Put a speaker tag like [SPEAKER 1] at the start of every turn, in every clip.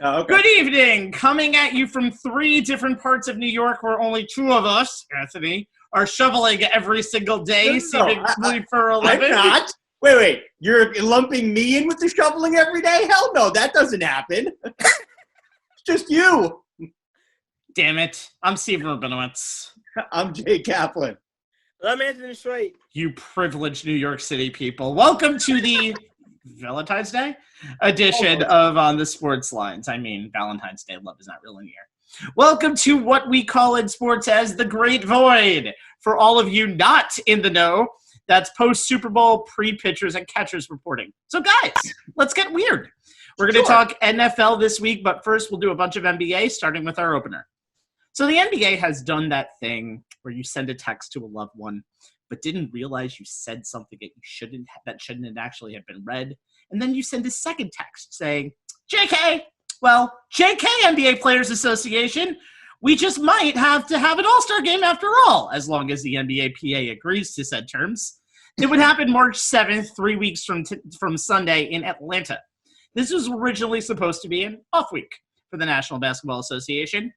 [SPEAKER 1] Oh, okay.
[SPEAKER 2] Good evening. Coming at you from 3 different parts of New York where only 2 of us, Anthony, are shoveling every single day, seemingly for a living.
[SPEAKER 1] I'm not. Wait. You're lumping me in with the shoveling every day? Hell no, that doesn't happen. It's just you.
[SPEAKER 2] Damn it. I'm Steve Rabinowitz.
[SPEAKER 1] I'm Jay Kaplan.
[SPEAKER 3] I'm Anthony Strait.
[SPEAKER 2] You privileged New York City people. Welcome to the Valentine's Day edition of On the Sports Lines. I mean, Valentine's Day love is not really near. Welcome to what we call in sports as the Great Void. For all of you not in the know, that's post-Super Bowl pre-pitchers and catchers reporting. So guys, let's get weird. We're going to talk NFL this week, but first we'll do a bunch of NBA, starting with our opener. So the NBA has done that thing where you send a text to a loved one, but didn't realize you said something that shouldn't actually have been read. And then you send a second text saying, JK, NBA Players Association, we just might have to have an all-star game after all, as long as the NBA PA agrees to said terms. It would happen March 7th, 3 weeks from Sunday in Atlanta. This was originally supposed to be an off week for the National Basketball Association.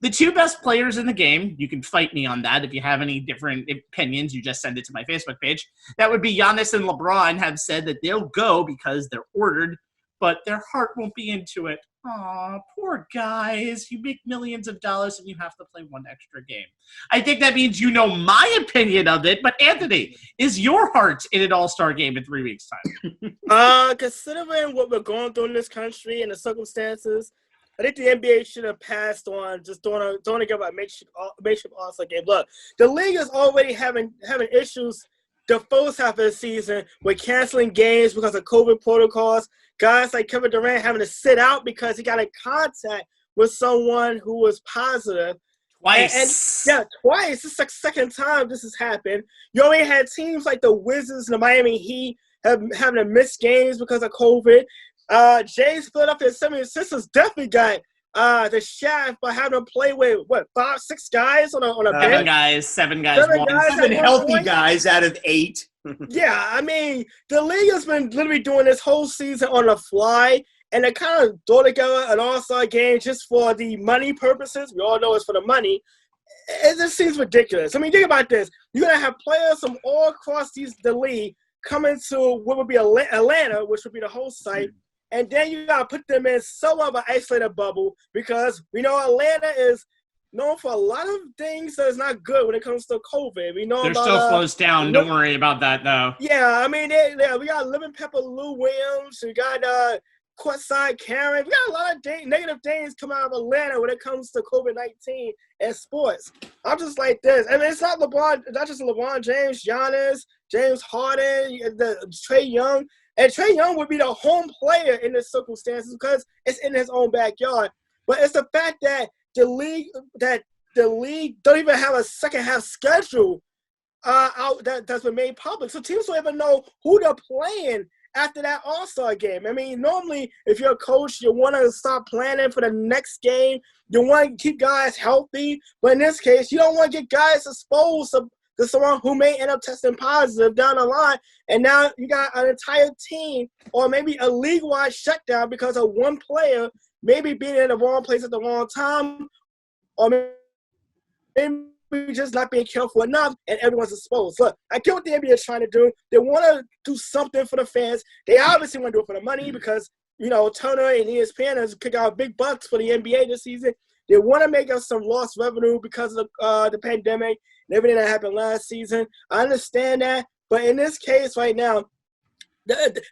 [SPEAKER 2] The 2 best players in the game, you can fight me on that. If you have any different opinions, you just send it to my Facebook page. That would be Giannis and LeBron have said that they'll go because they're ordered, but their heart won't be into it. Aw, poor guys. You make millions of dollars and you have to play 1 extra game. I think that means you know my opinion of it, but Anthony, is your heart in an all-star game in 3 weeks' time?
[SPEAKER 3] Considering what we're going through in this country and the circumstances, I think the NBA should have passed on just throwing together a makeshift all-star game. Look, the league is already having issues the first half of the season with canceling games because of COVID protocols. Guys like Kevin Durant having to sit out because he got in contact with someone who was positive.
[SPEAKER 2] Twice.
[SPEAKER 3] Twice. This is the second time this has happened. You already had teams like the Wizards and the Miami Heat having to miss games because of COVID. Jay's Philadelphia 76ers definitely got the shaft by having to play with, 5, 6 guys on a bench?
[SPEAKER 2] Seven guys.
[SPEAKER 1] 7 healthy guys out of 8.
[SPEAKER 3] Yeah, I mean, the league has been literally doing this whole season on the fly, and they kind of throw together an all-star game just for the money purposes. We all know it's for the money. It just seems ridiculous. I mean, think about this. You're going to have players from all across the league coming to what would be Atlanta, which would be the host site, and then you got to put them in somewhat of an isolated bubble because we know Atlanta is known for a lot of things that is not good when it comes to COVID. We know
[SPEAKER 2] they're still closed down. Don't worry about that, though.
[SPEAKER 3] Yeah, I mean, we got Lemon Pepper Lou Williams. We got Courtside Karen. We got a lot of negative things coming out of Atlanta when it comes to COVID-19 and sports. I'm just like this. I mean, it's not just LeBron James, Giannis, James Harden, Trae Young. And Trae Young would be the home player in this circumstances because it's in his own backyard. But it's the fact that the league don't even have a second half schedule out that's been made public. So teams don't even know who they're playing after that All-Star game. I mean, normally if you're a coach, you want to start planning for the next game. You want to keep guys healthy. But in this case, you don't want to get guys exposed to someone who may end up testing positive down the line, and now you got an entire team or maybe a league-wide shutdown because of one player maybe being in the wrong place at the wrong time, or maybe just not being careful enough, and everyone's exposed. Look, I get what the NBA is trying to do. They want to do something for the fans. They obviously want to do it for the money because, Turner and ESPN has kicked out big bucks for the NBA this season. They want to make up some lost revenue because of the pandemic and everything that happened last season. I understand that. But in this case right now,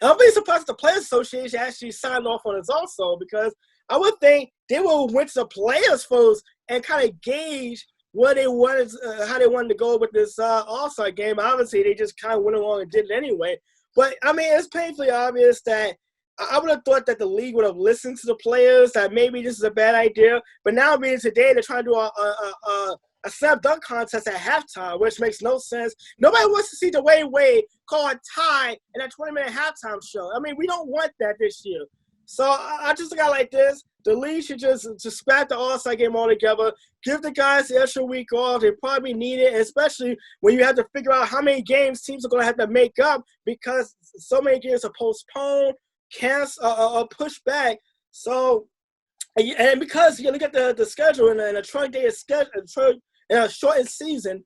[SPEAKER 3] I'll be surprised if the Players Association actually signed off on this also, because I would think they will went to the players first and kind of gauge what they wanted, how they wanted to go with this All-Star game. Obviously, they just kind of went along and did it anyway. But, I mean, it's painfully obvious that I would have thought that the league would have listened to the players, that maybe this is a bad idea. But now being today, they're trying to do a slam dunk contest at halftime, which makes no sense. Nobody wants to see Dwayne Wade call a tie in that 20-minute halftime show. I mean, we don't want that this year. So I just got like this. The league should just scrap the All-Star game altogether. Give the guys the extra week off. They probably need it, especially when you have to figure out how many games teams are going to have to make up because so many games are postponed, cancel, or pushed back. So And because you look at the schedule and a truncated schedule, in a shortened season,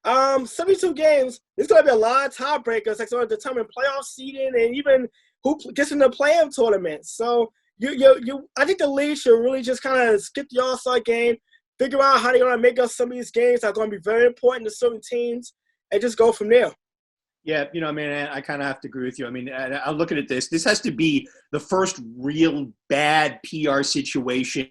[SPEAKER 3] 72 games, there's going to be a lot of tiebreakers that's going to determine playoff seeding and even who gets in the play-in tournament. So I think the league should really just kind of skip the All-Star game, figure out how they're going to make up some of these games that are going to be very important to certain teams, and just go from there.
[SPEAKER 1] Yeah, I kind of have to agree with you. I'm looking at this. This has to be the first real bad PR situation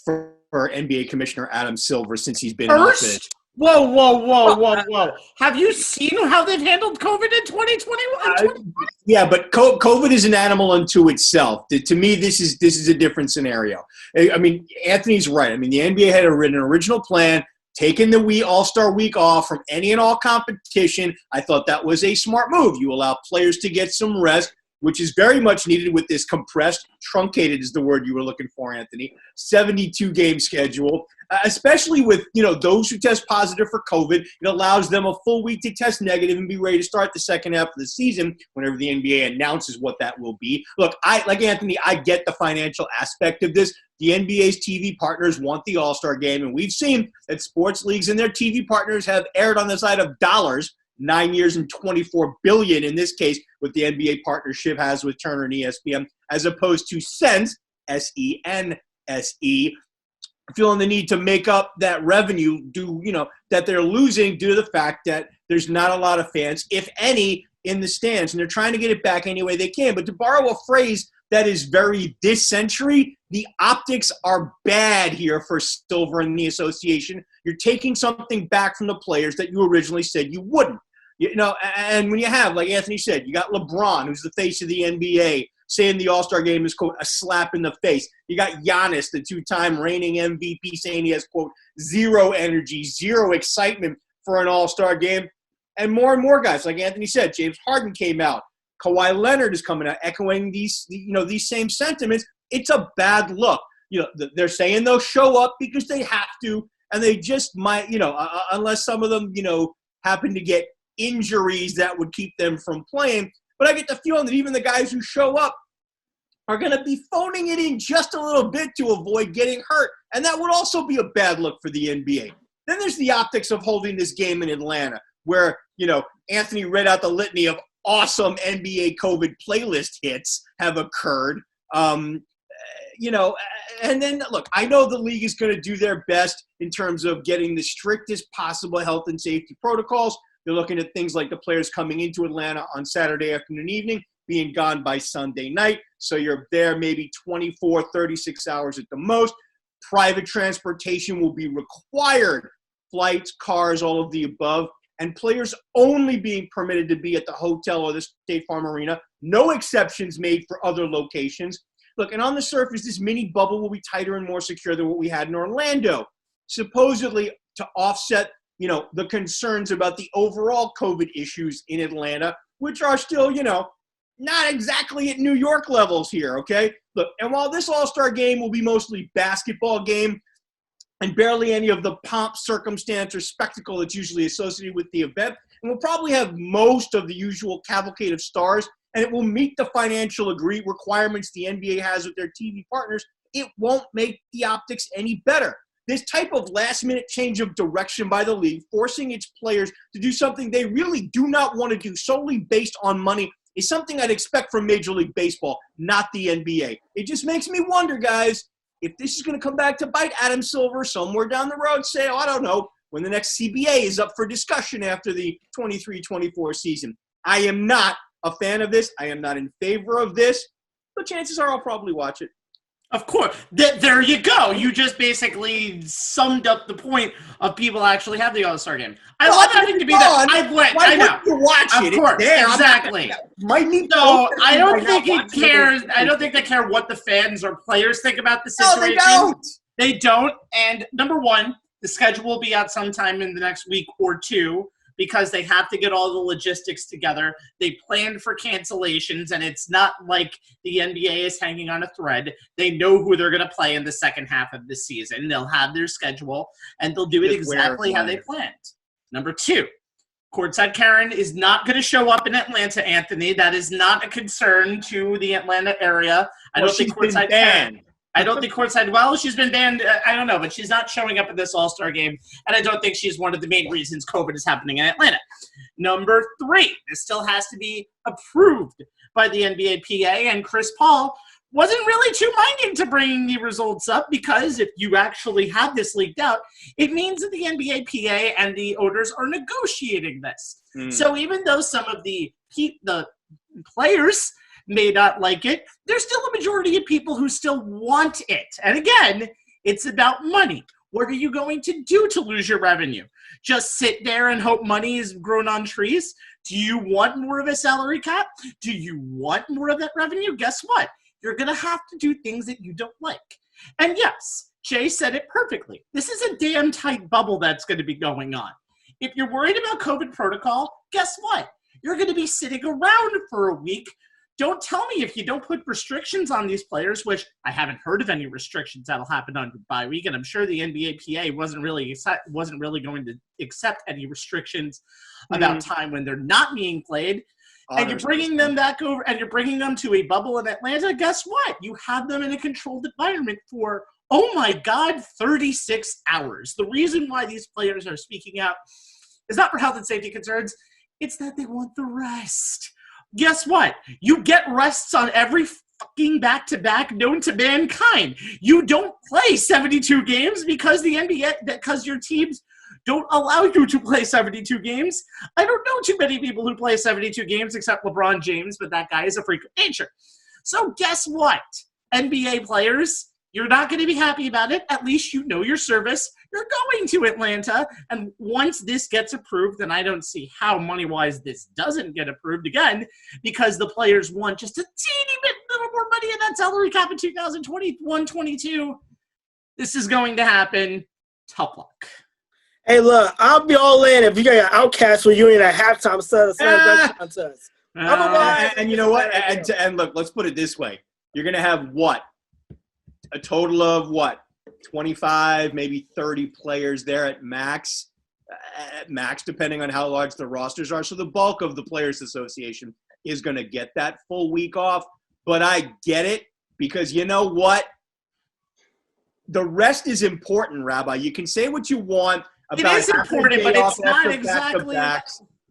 [SPEAKER 1] for NBA Commissioner Adam Silver since he's been in office.
[SPEAKER 2] Whoa. Have you seen how they've handled COVID in 2021?
[SPEAKER 1] Yeah, but COVID is an animal unto itself. To me, this is a different scenario. Anthony's right. The NBA had an original plan, taking the All-Star week off from any and all competition. I thought that was a smart move. You allow players to get some rest, which is very much needed with this compressed, truncated is the word you were looking for, Anthony, 72-game schedule, especially with, those who test positive for COVID. It allows them a full week to test negative and be ready to start the second half of the season whenever the NBA announces what that will be. Look, like Anthony, I get the financial aspect of this. The NBA's TV partners want the All-Star game, and we've seen that sports leagues and their TV partners have erred on the side of dollars. 9 years and $24 billion in this case, what the NBA partnership has with Turner and ESPN, as opposed to cents, SENSE, feeling the need to make up that revenue that they're losing due to the fact that there's not a lot of fans, if any, in the stands, and they're trying to get it back any way they can. But to borrow a phrase that is very this century, the optics are bad here for Silver and the association. You're taking something back from the players that you originally said you wouldn't. And when you have, like Anthony said, you got LeBron, who's the face of the NBA, saying the All-Star game is, quote, a slap in the face. You got Giannis, the two-time reigning MVP, saying he has, quote, zero energy, zero excitement for an All-Star game. And more guys, like Anthony said, James Harden came out. Kawhi Leonard is coming out, echoing these same sentiments. It's a bad look. They're saying they'll show up because they have to, and they just might, unless some of them, happen to get injuries that would keep them from playing. But I get the feeling that even the guys who show up are going to be phoning it in just a little bit to avoid getting hurt. And that would also be a bad look for the NBA. Then there's the optics of holding this game in Atlanta, where, Anthony read out the litany of awesome NBA COVID playlist hits have occurred. And then, look, I know the league is going to do their best in terms of getting the strictest possible health and safety protocols. They're looking at things like the players coming into Atlanta on Saturday afternoon, evening, being gone by Sunday night. So you're there maybe 24, 36 hours at the most. Private transportation will be required. Flights, cars, all of the above. And players only being permitted to be at the hotel or the State Farm Arena. No exceptions made for other locations. Look, and on the surface, this mini bubble will be tighter and more secure than what we had in Orlando, supposedly to offset, the concerns about the overall COVID issues in Atlanta, which are still, not exactly at New York levels here, okay? Look, and while this All-Star game will be mostly basketball game and barely any of the pomp, circumstance, or spectacle that's usually associated with the event, and we'll probably have most of the usual cavalcade of stars, and it will meet the financial requirements the NBA has with their TV partners, it won't make the optics any better. This type of last-minute change of direction by the league, forcing its players to do something they really do not want to do solely based on money, is something I'd expect from Major League Baseball, not the NBA. It just makes me wonder, guys, if this is going to come back to bite Adam Silver somewhere down the road, say, I don't know, when the next CBA is up for discussion after the 23-24 season. I am not a fan of this. I am not in favor of this, but chances are I'll probably watch it.
[SPEAKER 2] Of course. There you go. You just basically summed up the point of people actually have the All-Star game. I love having to be that. I know.
[SPEAKER 1] You watch it?
[SPEAKER 2] Of course, exactly. So I don't think he cares. I don't think they care what the fans or players think about the situation.
[SPEAKER 1] No, they don't.
[SPEAKER 2] They don't. And number one, the schedule will be out sometime in the next week or two, because they have to get all the logistics together. They planned for cancellations, and it's not like the NBA is hanging on a thread. They know who they're going to play in the second half of the season. They'll have their schedule, and they'll do it exactly how they planned. Number two, Courtside Karen is not going to show up in Atlanta, Anthony. That is not a concern to the Atlanta area. I don't think Courtside Karen. I don't think courtside. Well, she's been banned. I don't know, but she's not showing up at this All-Star game, and I don't think she's one of the main reasons COVID is happening in Atlanta. Number 3, this still has to be approved by the NBA PA, and Chris Paul wasn't really too minding to bringing the results up because if you actually have this leaked out, it means that the NBA PA and the owners are negotiating this. So even though some of the players may not like it, there's still a majority of people who still want it. And again, it's about money. What are you going to do to lose your revenue? Just sit there and hope money is grown on trees? Do you want more of a salary cap? Do you want more of that revenue? Guess what? You're going to have to do things that you don't like. And yes, Jay said it perfectly. This is a damn tight bubble that's going to be going on. If you're worried about COVID protocol, guess what? You're going to be sitting around for a week. Don't tell me if you don't put restrictions on these players, which I haven't heard of any restrictions that'll happen on bye week, and I'm sure the NBA PA wasn't really going to accept any restrictions about time when they're not being played. And you're bringing them back over, and you're bringing them to a bubble in Atlanta. Guess what? You have them in a controlled environment for, oh my God, 36 hours. The reason why these players are speaking out is not for health and safety concerns. It's that they want the rest. Guess what? You get rests on every fucking back-to-back known to mankind. You don't play 72 games because the NBA, because your teams don't allow you to play 72 games. I don't know too many people who play 72 games except LeBron James, but that guy is a freak of nature. So guess what? NBA players, you're not going to be happy about it. At least you know your service. You're going to Atlanta. And once this gets approved, then I don't see how money-wise this doesn't get approved again because the players want just a teeny bit little more money in that salary cap in 2021-22. This is going to happen. Tough luck.
[SPEAKER 3] Hey, look, I'll be all in if you got an Outcast reunion at halftime contest.
[SPEAKER 1] And you know what? And look, let's put it this way. You're going to have what? A total of what? 25, maybe 30 players there at max, depending on how large the rosters are. So the bulk of the Players Association is going to get that full week off. But I get it because you know what? The rest is important, Rabbi. You can say what you want about
[SPEAKER 2] it is important, but it's not exactly.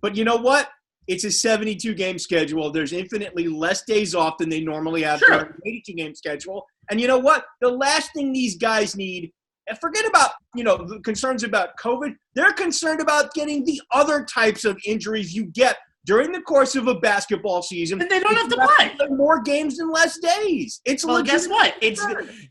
[SPEAKER 1] But you know what? It's a 72-game schedule. There's infinitely less days off than they normally have during an 82-game schedule. And you know what? The last thing these guys need, and forget about, the concerns about COVID. They're concerned about getting the other types of injuries you get during the course of a basketball season.
[SPEAKER 2] And they don't have to play.
[SPEAKER 1] More games in less days. Well,
[SPEAKER 2] guess what?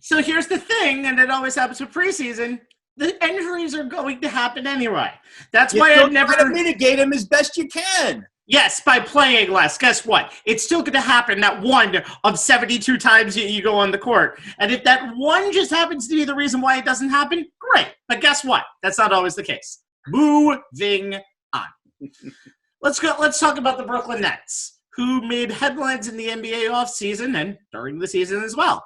[SPEAKER 2] So here's the thing, and it always happens with preseason. The injuries are going to happen anyway. That's why I've never
[SPEAKER 1] try to mitigate them as best you can.
[SPEAKER 2] Yes, by playing less. Guess what? It's still going to happen that one of 72 times you go on the court. And if that one just happens to be the reason why it doesn't happen, great. But guess what? That's not always the case. Moving on. Let's talk about the Brooklyn Nets, who made headlines in the NBA offseason and during the season as well.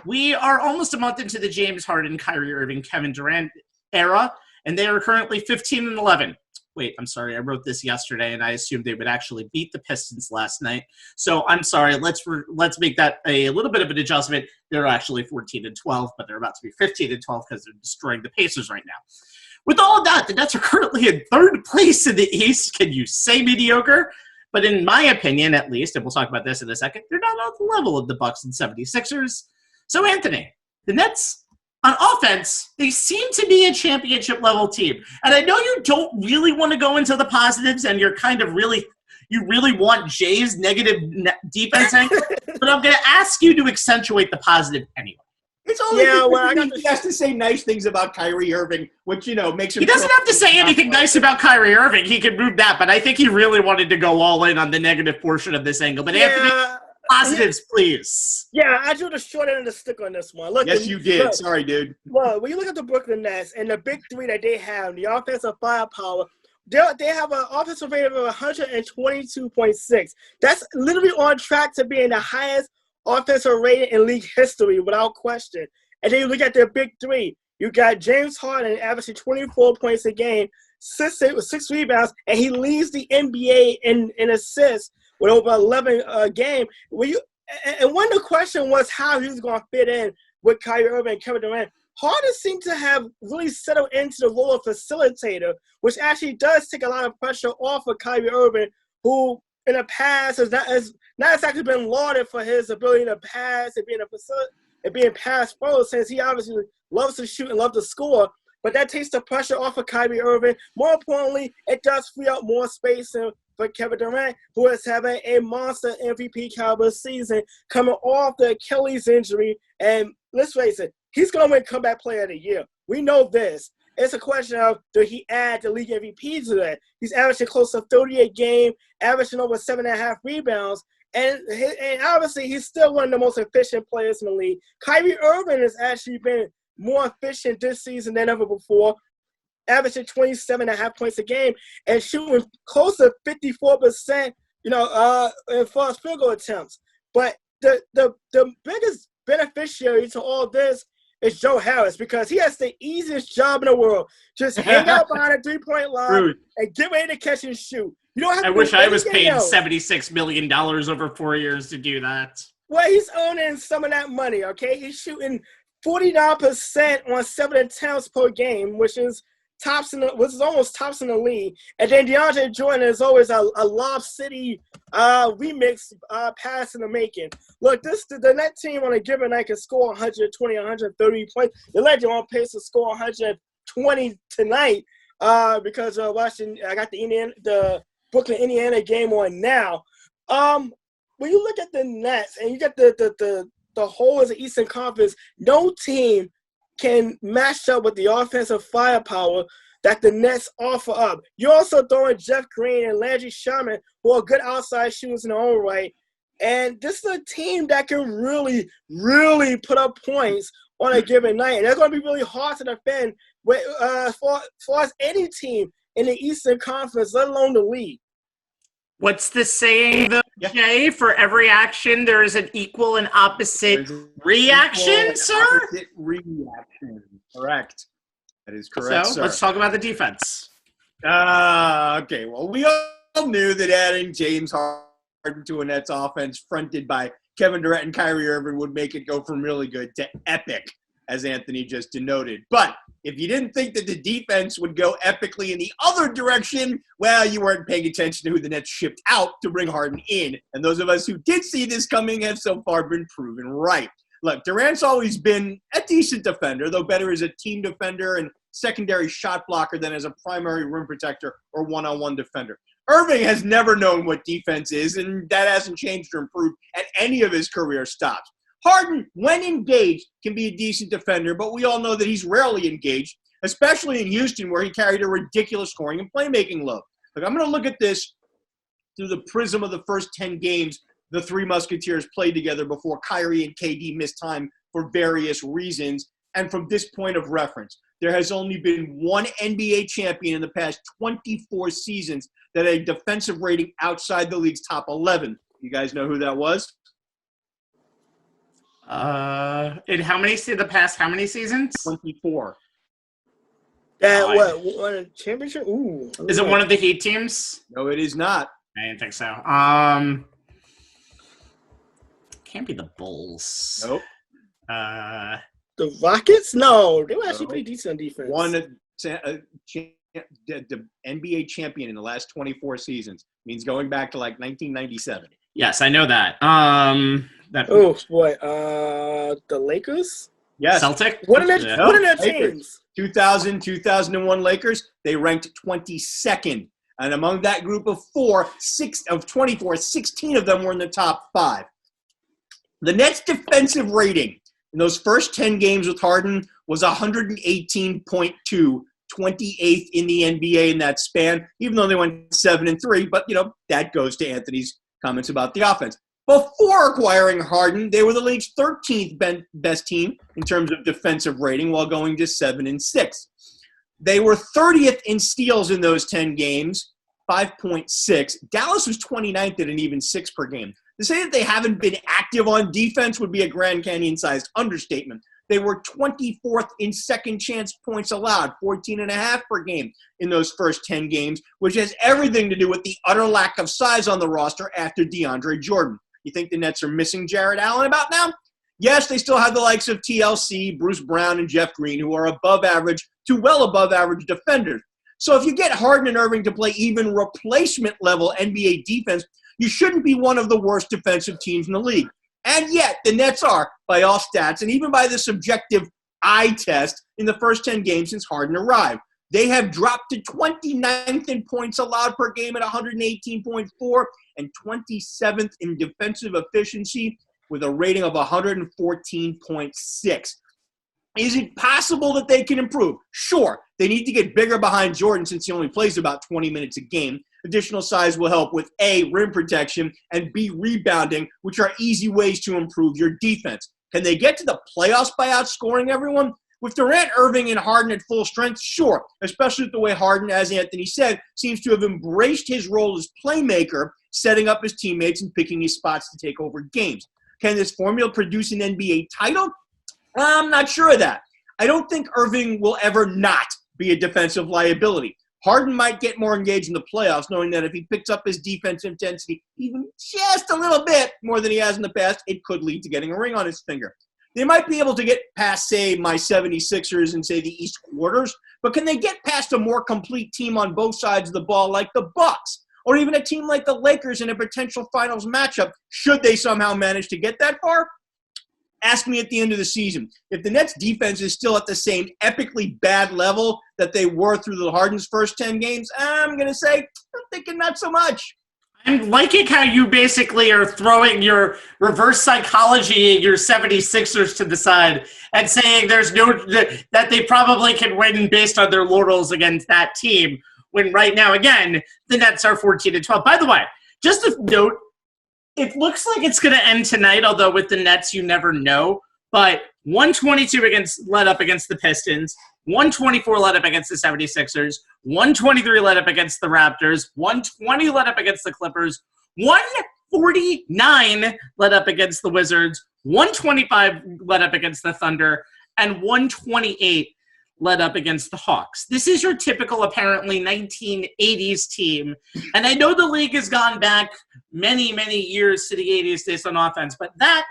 [SPEAKER 2] We are almost a month into the James Harden, Kyrie Irving, Kevin Durant era, and they are currently 15-11. Wait, I'm sorry. I wrote this yesterday, and I assumed they would actually beat the Pistons last night. So I'm sorry. Let's make that a little bit of an adjustment. They're actually 14-12, but they're about to be 15-12 because they're destroying the Pacers right now. With all of that, the Nets are currently in third place in the East. Can you say mediocre? But in my opinion, at least, and we'll talk about this in a second, they're not on the level of the Bucks and 76ers. So, Anthony, the Nets, on offense, they seem to be a championship-level team. And I know you don't really want to go into the positives, and you're kind of you really want Jay's negative defense angle, but I'm going to ask you to accentuate the positive anyway.
[SPEAKER 1] It's only he has to say nice things about Kyrie Irving, which, makes him.
[SPEAKER 2] He doesn't have to say anything nice about Kyrie Irving. He can move that, but I think he really wanted to go all in on the negative portion of this angle. But Anthony, positives, please.
[SPEAKER 3] Yeah, I drew the short end of the stick on this one. Look,
[SPEAKER 1] yes, you did. Look, sorry, dude.
[SPEAKER 3] Well, when you look at the Brooklyn Nets and the big three that they have, the offensive firepower, they have an offensive rating of 122.6. That's literally on track to being the highest offensive rating in league history without question. And then you look at their big three. You got James Harden averaging 24 points a game, 6 rebounds, and he leads the NBA in assists with over 11 a game. And one of the question was how he was going to fit in with Kyrie Irving and Kevin Durant, Harden seemed to have really settled into the role of facilitator, which actually does take a lot of pressure off of Kyrie Irving, who in the past has not exactly been lauded for his ability to pass and being pass forward, since he obviously loves to shoot and loves to score. But that takes the pressure off of Kyrie Irving. More importantly, it does free up more space for Kevin Durant, who is having a monster MVP caliber season coming off the Achilles injury. And let's face it, he's going to win Comeback Player of the Year. We know this. It's a question of, does he add the league MVP to that? He's averaging close to 38 games, averaging over 7.5 rebounds. And obviously, he's still one of the most efficient players in the league. Kyrie Irving has actually been more efficient this season than ever before, averaging 27.5 points a game and shooting close to 54%, as far as field goal attempts. But the biggest beneficiary to all this is Joe Harris, because he has the easiest job in the world. Just hang out behind a three-point line and get ready to catch and shoot. You don't have to
[SPEAKER 2] I wish I was paid
[SPEAKER 3] else.
[SPEAKER 2] $76 million over 4 years to do that.
[SPEAKER 3] Well, he's owning some of that money, okay? He's shooting 49% on 7 attempts per game, which is almost tops in the league. And then DeAndre Jordan is always a Lob City remix pass in the making. Look, the net team on a given night can score 120, 130 points. The Legend on pace to score 120 tonight because I got the Brooklyn, Indiana game on now. When you look at the Nets and you get the whole as an Eastern Conference, no team can match up with the offensive firepower that the Nets offer up. You're also throwing Jeff Green and Landry Shamet, who are good outside shooters in their own right. And this is a team that can really, really put up points on a given night. And that's going to be really hard to defend for as any team in the Eastern Conference, let alone the league.
[SPEAKER 2] What's the saying, though, Jay? For every action, there is an equal and opposite reaction, sir?
[SPEAKER 1] Opposite reaction. Correct. That is correct,
[SPEAKER 2] so,
[SPEAKER 1] sir.
[SPEAKER 2] Let's talk about the defense.
[SPEAKER 1] Okay. Well, we all knew that adding James Harden to a Nets offense fronted by Kevin Durant and Kyrie Irving would make it go from really good to epic, as Anthony just denoted. But if you didn't think that the defense would go epically in the other direction, well, you weren't paying attention to who the Nets shipped out to bring Harden in. And those of us who did see this coming have so far been proven right. Look, Durant's always been a decent defender, though better as a team defender and secondary shot blocker than as a primary rim protector or one-on-one defender. Irving has never known what defense is, and that hasn't changed or improved at any of his career stops. Harden, when engaged, can be a decent defender, but we all know that he's rarely engaged, especially in Houston, where he carried a ridiculous scoring and playmaking load. Look, I'm going to look at this through the prism of the first 10 games the Three Musketeers played together before Kyrie and KD missed time for various reasons. And from this point of reference, there has only been one NBA champion in the past 24 seasons that had a defensive rating outside the league's top 11. You guys know who that was?
[SPEAKER 2] In how many seasons?
[SPEAKER 1] 24.
[SPEAKER 3] Won a championship? Ooh.
[SPEAKER 2] Is it one of the Heat teams?
[SPEAKER 1] No, it is not.
[SPEAKER 2] I didn't think so. Can't be the Bulls.
[SPEAKER 1] Nope.
[SPEAKER 3] The Rockets? No, they were actually pretty decent on defense.
[SPEAKER 1] Won the NBA champion in the last 24 seasons. Means going back to like 1997.
[SPEAKER 2] Yes, I know that.
[SPEAKER 3] Oh boy, the Lakers?
[SPEAKER 1] Yes.
[SPEAKER 2] Celtic?
[SPEAKER 3] What are their teams?
[SPEAKER 1] 2000, 2001 Lakers, they ranked 22nd. And among that group of 24, 16 of them were in the top 5. The Nets' defensive rating in those first 10 games with Harden was 118.2, 28th in the NBA in that span, even though they went 7-3. But, that goes to Anthony's comments about the offense. Before acquiring Harden, they were the league's 13th best team in terms of defensive rating while going to 7-6. They were 30th in steals in those 10 games, 5.6. Dallas was 29th at an even 6 per game. To say that they haven't been active on defense would be a Grand Canyon-sized understatement. They were 24th in second chance points allowed, 14.5 per game in those first 10 games, which has everything to do with the utter lack of size on the roster after DeAndre Jordan. You think the Nets are missing Jared Allen about now? Yes, they still have the likes of TLC, Bruce Brown, and Jeff Green, who are above average to well above average defenders. So if you get Harden and Irving to play even replacement level NBA defense, you shouldn't be one of the worst defensive teams in the league. And yet, the Nets are, by all stats, and even by the subjective eye test, in the first 10 games since Harden arrived. They have dropped to 29th in points allowed per game at 118.4 and 27th in defensive efficiency with a rating of 114.6. Is it possible that they can improve? Sure. They need to get bigger behind Jordan since he only plays about 20 minutes a game. Additional size will help with A, rim protection, and B, rebounding, which are easy ways to improve your defense. Can they get to the playoffs by outscoring everyone? With Durant, Irving, and Harden at full strength, sure, especially with the way Harden, as Anthony said, seems to have embraced his role as playmaker, setting up his teammates and picking his spots to take over games. Can this formula produce an NBA title? I'm not sure of that. I don't think Irving will ever not be a defensive liability. Harden might get more engaged in the playoffs, knowing that if he picks up his defensive intensity even just a little bit more than he has in the past, it could lead to getting a ring on his finger. They might be able to get past, say, my 76ers and, say, the East quarters, but can they get past a more complete team on both sides of the ball like the Bucks, or even a team like the Lakers in a potential finals matchup, should they somehow manage to get that far? Ask me at the end of the season. If the Nets defense is still at the same epically bad level that they were through the Harden's first 10 games, I'm going to say, I'm thinking not so much.
[SPEAKER 2] I'm liking how you basically are throwing your reverse psychology, your 76ers to the side and saying that they probably can win based on their laurels against that team, when right now, again, the Nets are 14-12. By the way, just a note, it looks like it's going to end tonight, although with the Nets, you never know. But 122 led up against the Pistons, 124 led up against the 76ers, 123 led up against the Raptors, 120 led up against the Clippers, 149 led up against the Wizards, 125 led up against the Thunder, and 128 led up against the Hawks. This is your typical, apparently, 1980s team. And I know the league has gone back many, many years to the 80s based on offense, but that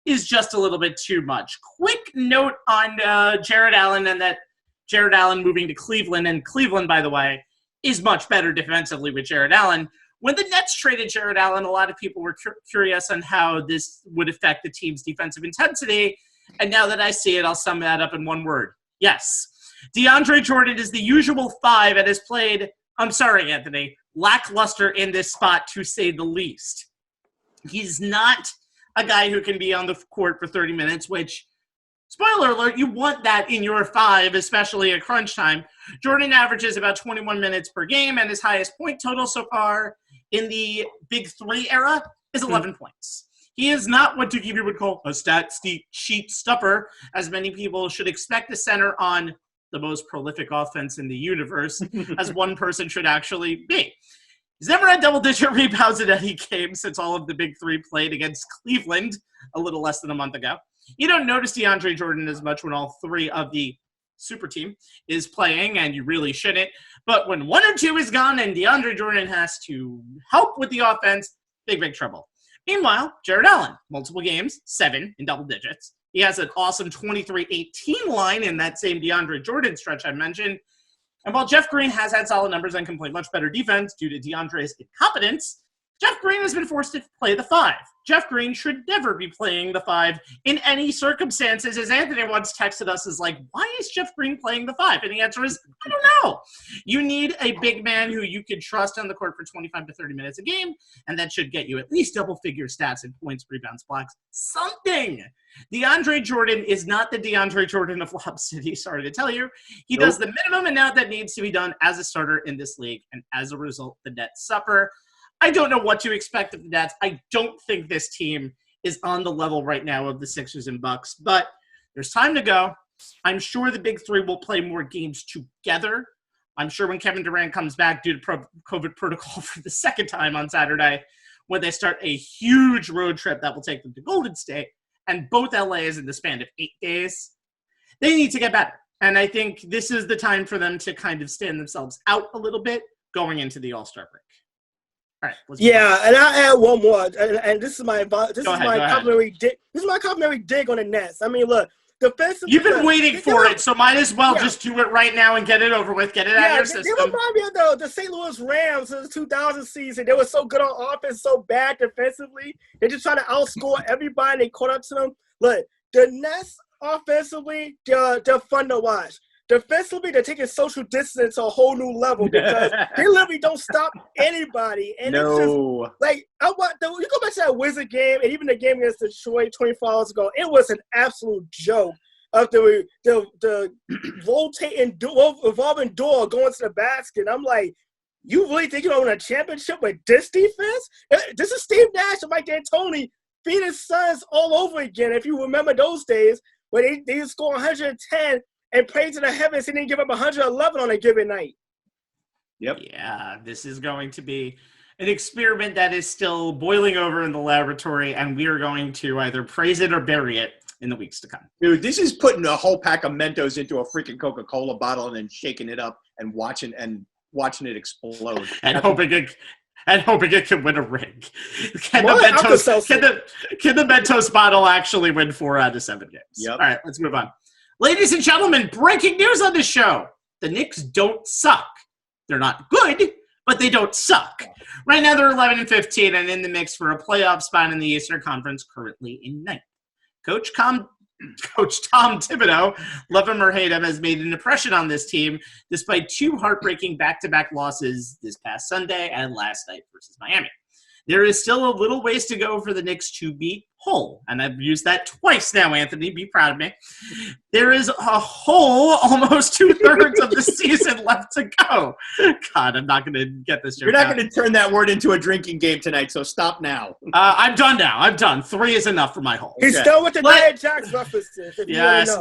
[SPEAKER 2] is just a little bit too much. Quick note on Jared Allen, and that Jared Allen moving to Cleveland. And Cleveland, by the way, is much better defensively with Jared Allen. When the Nets traded Jared Allen, a lot of people were curious on how this would affect the team's defensive intensity. And now that I see it, I'll sum that up in one word. Yes. DeAndre Jordan is the usual 5 and has played, I'm sorry, Anthony, lackluster in this spot, to say the least. He's not a guy who can be on the court for 30 minutes, which, spoiler alert, you want that in your 5, especially at crunch time. Jordan averages about 21 minutes per game, and his highest point total so far in the Big 3 era is 11 points. He is not what Doogie would call a stat sheet stuffer, as many people should expect a center on the most prolific offense in the universe, as one person should actually be. He's never had double-digit rebounds in any game since all of the Big 3 played against Cleveland a little less than a month ago. You don't notice DeAndre Jordan as much when all 3 of the super team is playing, and you really shouldn't. But when 1 or 2 is gone and DeAndre Jordan has to help with the offense, big trouble. Meanwhile, Jared Allen, multiple games, 7 in double digits. He has an awesome 23-18 line in that same DeAndre Jordan stretch I mentioned. And while Jeff Green has had solid numbers and can play much better defense due to DeAndre's incompetence, Jeff Green has been forced to play the 5. Jeff Green should never be playing the 5 in any circumstances. As Anthony once texted us, is like, why is Jeff Green playing the 5? And the answer is, I don't know. You need a big man who you can trust on the court for 25 to 30 minutes a game, and that should get you at least double-figure stats in points, rebounds, blocks, something. DeAndre Jordan is not the DeAndre Jordan of Lob City, sorry to tell you. He does the minimum amount that needs to be done as a starter in this league, and as a result, the Nets suffer. I don't know what to expect of the Nets. I don't think this team is on the level right now of the Sixers and Bucks, but there's time to go. I'm sure the Big 3 will play more games together. I'm sure when Kevin Durant comes back due to COVID protocol for the second time on Saturday, when they start a huge road trip that will take them to Golden State, and both LAs in the span of 8 days, they need to get better. And I think this is the time for them to kind of stand themselves out a little bit going into the All-Star break. All right.
[SPEAKER 3] Yeah, and I add one more, and this is my complimentary dig. This is my complimentary dig on the Nets. I mean, look, defensively,
[SPEAKER 2] you've been waiting for it, so might as well just do it right now and get it over with. Get it out of your system.
[SPEAKER 3] They remind me of the St. Louis Rams in the 2000 season. They were so good on offense, so bad defensively. They just trying to outscore everybody. They caught up to them. Look, the Nets offensively, they're fun to watch. Defensively, they're taking social distance to a whole new level because they literally don't stop anybody. And it's just like you go back to that Wizard game and even the game against Detroit 24 hours ago, it was an absolute joke of the rotating revolving door going to the basket. I'm like, you really think you're going to win a championship with this defense? This is Steve Nash and Mike D'Antoni beating his sons all over again. If you remember those days where they score 110 and pray to the heavens and then give up 111 on a given night.
[SPEAKER 2] Yep. Yeah, this is going to be an experiment that is still boiling over in the laboratory, and we are going to either praise it or bury it in the weeks to come.
[SPEAKER 1] Dude, this is putting a whole pack of Mentos into a freaking Coca-Cola bottle and then shaking it up and watching it explode.
[SPEAKER 2] And hoping it can win a ring. Can the Mentos bottle actually win 4 out of 7 games?
[SPEAKER 1] Yep. All
[SPEAKER 2] right, let's move on. Ladies and gentlemen, breaking news on this show. The Knicks don't suck. They're not good, but they don't suck. Right now they're 11-15 and in the mix for a playoff spot in the Eastern Conference, currently in 9th. Coach Tom Thibodeau, love him or hate him, has made an impression on this team despite 2 heartbreaking back-to-back losses this past Sunday and last night versus Miami. There is still a little ways to go for the Knicks to be whole. And I've used that twice now, Anthony. Be proud of me. There is a whole almost 2/3 of the season left to go. God, I'm not going to get this joke.
[SPEAKER 1] You're not going to turn that word into a drinking game tonight, so stop now.
[SPEAKER 2] I'm done now. I'm done. 3 is enough for my whole.
[SPEAKER 3] He's done with the Nia Jax references.
[SPEAKER 2] Yes,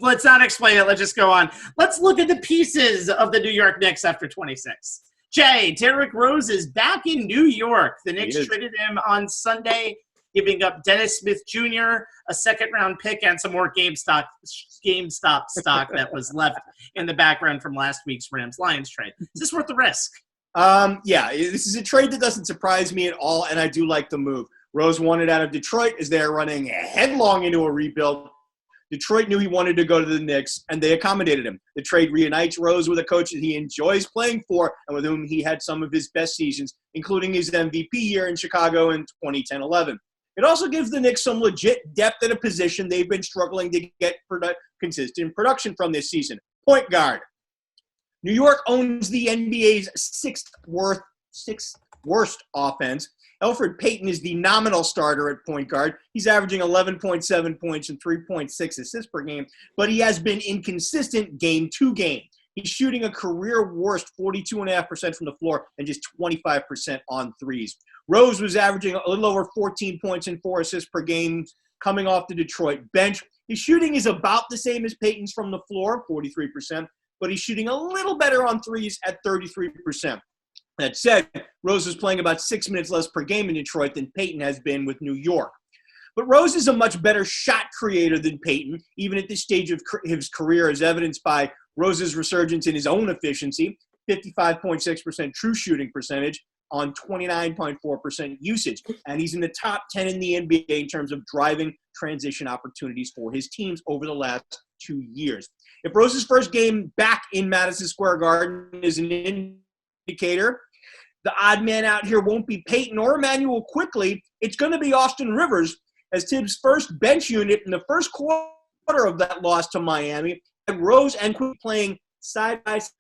[SPEAKER 2] let's not explain it. Let's just go on. Let's look at the pieces of the New York Knicks after 26. Jay, Derrick Rose is back in New York. The Knicks traded him on Sunday, giving up Dennis Smith Jr., a second-round pick, and some more GameStop stock that was left in the background from last week's Rams-Lions trade. Is this worth the risk?
[SPEAKER 1] Yeah, this is a trade that doesn't surprise me at all, and I do like the move. Rose wanted out of Detroit as they're running headlong into a rebuild. Detroit knew he wanted to go to the Knicks, and they accommodated him. The trade reunites Rose with a coach that he enjoys playing for and with whom he had some of his best seasons, including his MVP year in Chicago in 2010-11. It also gives the Knicks some legit depth at a position they've been struggling to get consistent production from this season. Point guard. New York owns the NBA's sixth worst offense. Elfrid Payton is the nominal starter at point guard. He's averaging 11.7 points and 3.6 assists per game, but he has been inconsistent game to game. He's shooting a career worst 42.5% from the floor and just 25% on threes. Rose was averaging a little over 14 points and 4 assists per game coming off the Detroit bench. His shooting is about the same as Payton's from the floor, 43%, but he's shooting a little better on threes at 33%. That said, Rose is playing about 6 minutes less per game in Detroit than Payton has been with New York. But Rose is a much better shot creator than Payton, even at this stage of his career, as evidenced by Rose's resurgence in his own efficiency, 55.6% true shooting percentage on 29.4% usage. And he's in the top 10 in the NBA in terms of driving transition opportunities for his teams over the last 2 years. If Rose's first game back in Madison Square Garden is an indicator, the odd man out here won't be Payton or Emmanuel Quickly. It's going to be Austin Rivers, as Tibbs' first bench unit in the first quarter of that loss to Miami had Rose and Quickly playing side by side.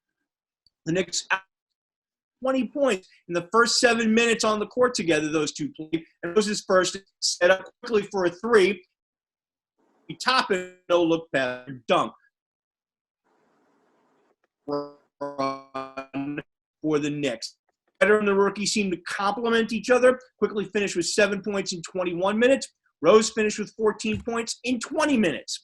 [SPEAKER 1] The Knicks 20 points in the first 7 minutes on the court together, those two played. And Rose's first set up quickly for a 3. He top it, no look pass, dunk. For the Knicks. Better and the rookie seem to complement each other. Quickly finished with 7 points in 21 minutes. Rose finished with 14 points in 20 minutes.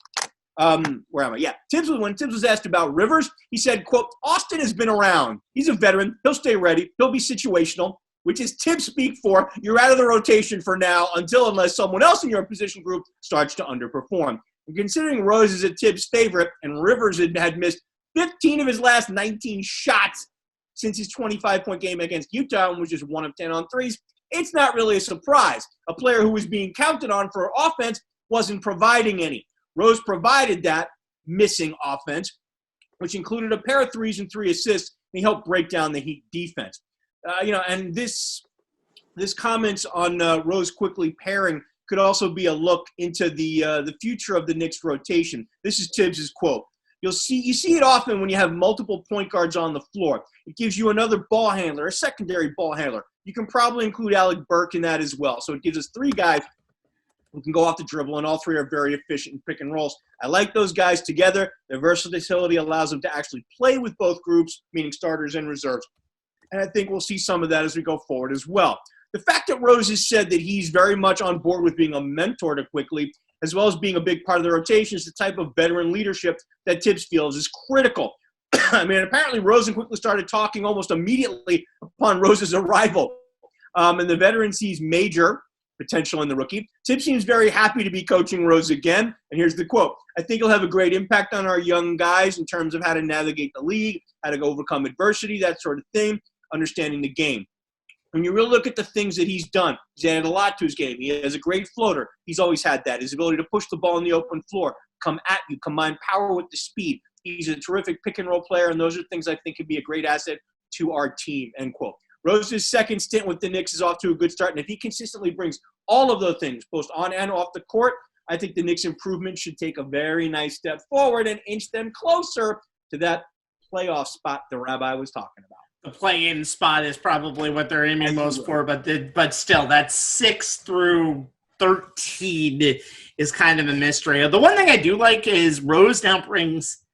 [SPEAKER 1] Where am I? Yeah. When Tibbs was asked about Rivers, he said, quote, Austin has been around. He's a veteran. He'll stay ready. He'll be situational, which is Tibbs speak for you're out of the rotation for now unless someone else in your position group starts to underperform. And considering Rose is a Tibbs favorite and Rivers had missed 15 of his last 19 shots since his 25-point game against Utah and was just 1 of 10 on threes. It's not really a surprise. A player who was being counted on for offense wasn't providing any. Rose provided that missing offense, which included a pair of threes and 3 assists, and he helped break down the Heat defense. And this comments on Rose quickly pairing could also be a look into the future of the Knicks rotation. This is Tibbs' quote. You see it often when you have multiple point guards on the floor. It gives you another ball handler, a secondary ball handler. You can probably include Alec Burke in that as well. So it gives us 3 guys who can go off the dribble, and all 3 are very efficient in pick and rolls. I like those guys together. Their versatility allows them to actually play with both groups, meaning starters and reserves. And I think we'll see some of that as we go forward as well. The fact that Rose has said that he's very much on board with being a mentor to Quickly, as well as being a big part of the rotation, is the type of veteran leadership that Tibbs feels is critical. I mean, apparently Rose and Quickly started talking almost immediately upon Rose's arrival. And the veteran sees major potential in the rookie. Tibbs seems very happy to be coaching Rose again. And here's the quote. I think he'll have a great impact on our young guys in terms of how to navigate the league, how to overcome adversity, that sort of thing, understanding the game. When you really look at the things that he's done, he's added a lot to his game. He has a great floater. He's always had that. His ability to push the ball in the open floor, come at you, combine power with the speed. He's a terrific pick-and-roll player, and those are things I think could be a great asset to our team, end quote. Rose's second stint with the Knicks is off to a good start, and if he consistently brings all of those things, both on and off the court, I think the Knicks' improvement should take a very nice step forward and inch them closer to that playoff spot the Rabbi was talking about.
[SPEAKER 2] The play-in spot is probably what they're aiming most for, but still, that 6 through 13 is kind of a mystery. The one thing I do like is Rose now brings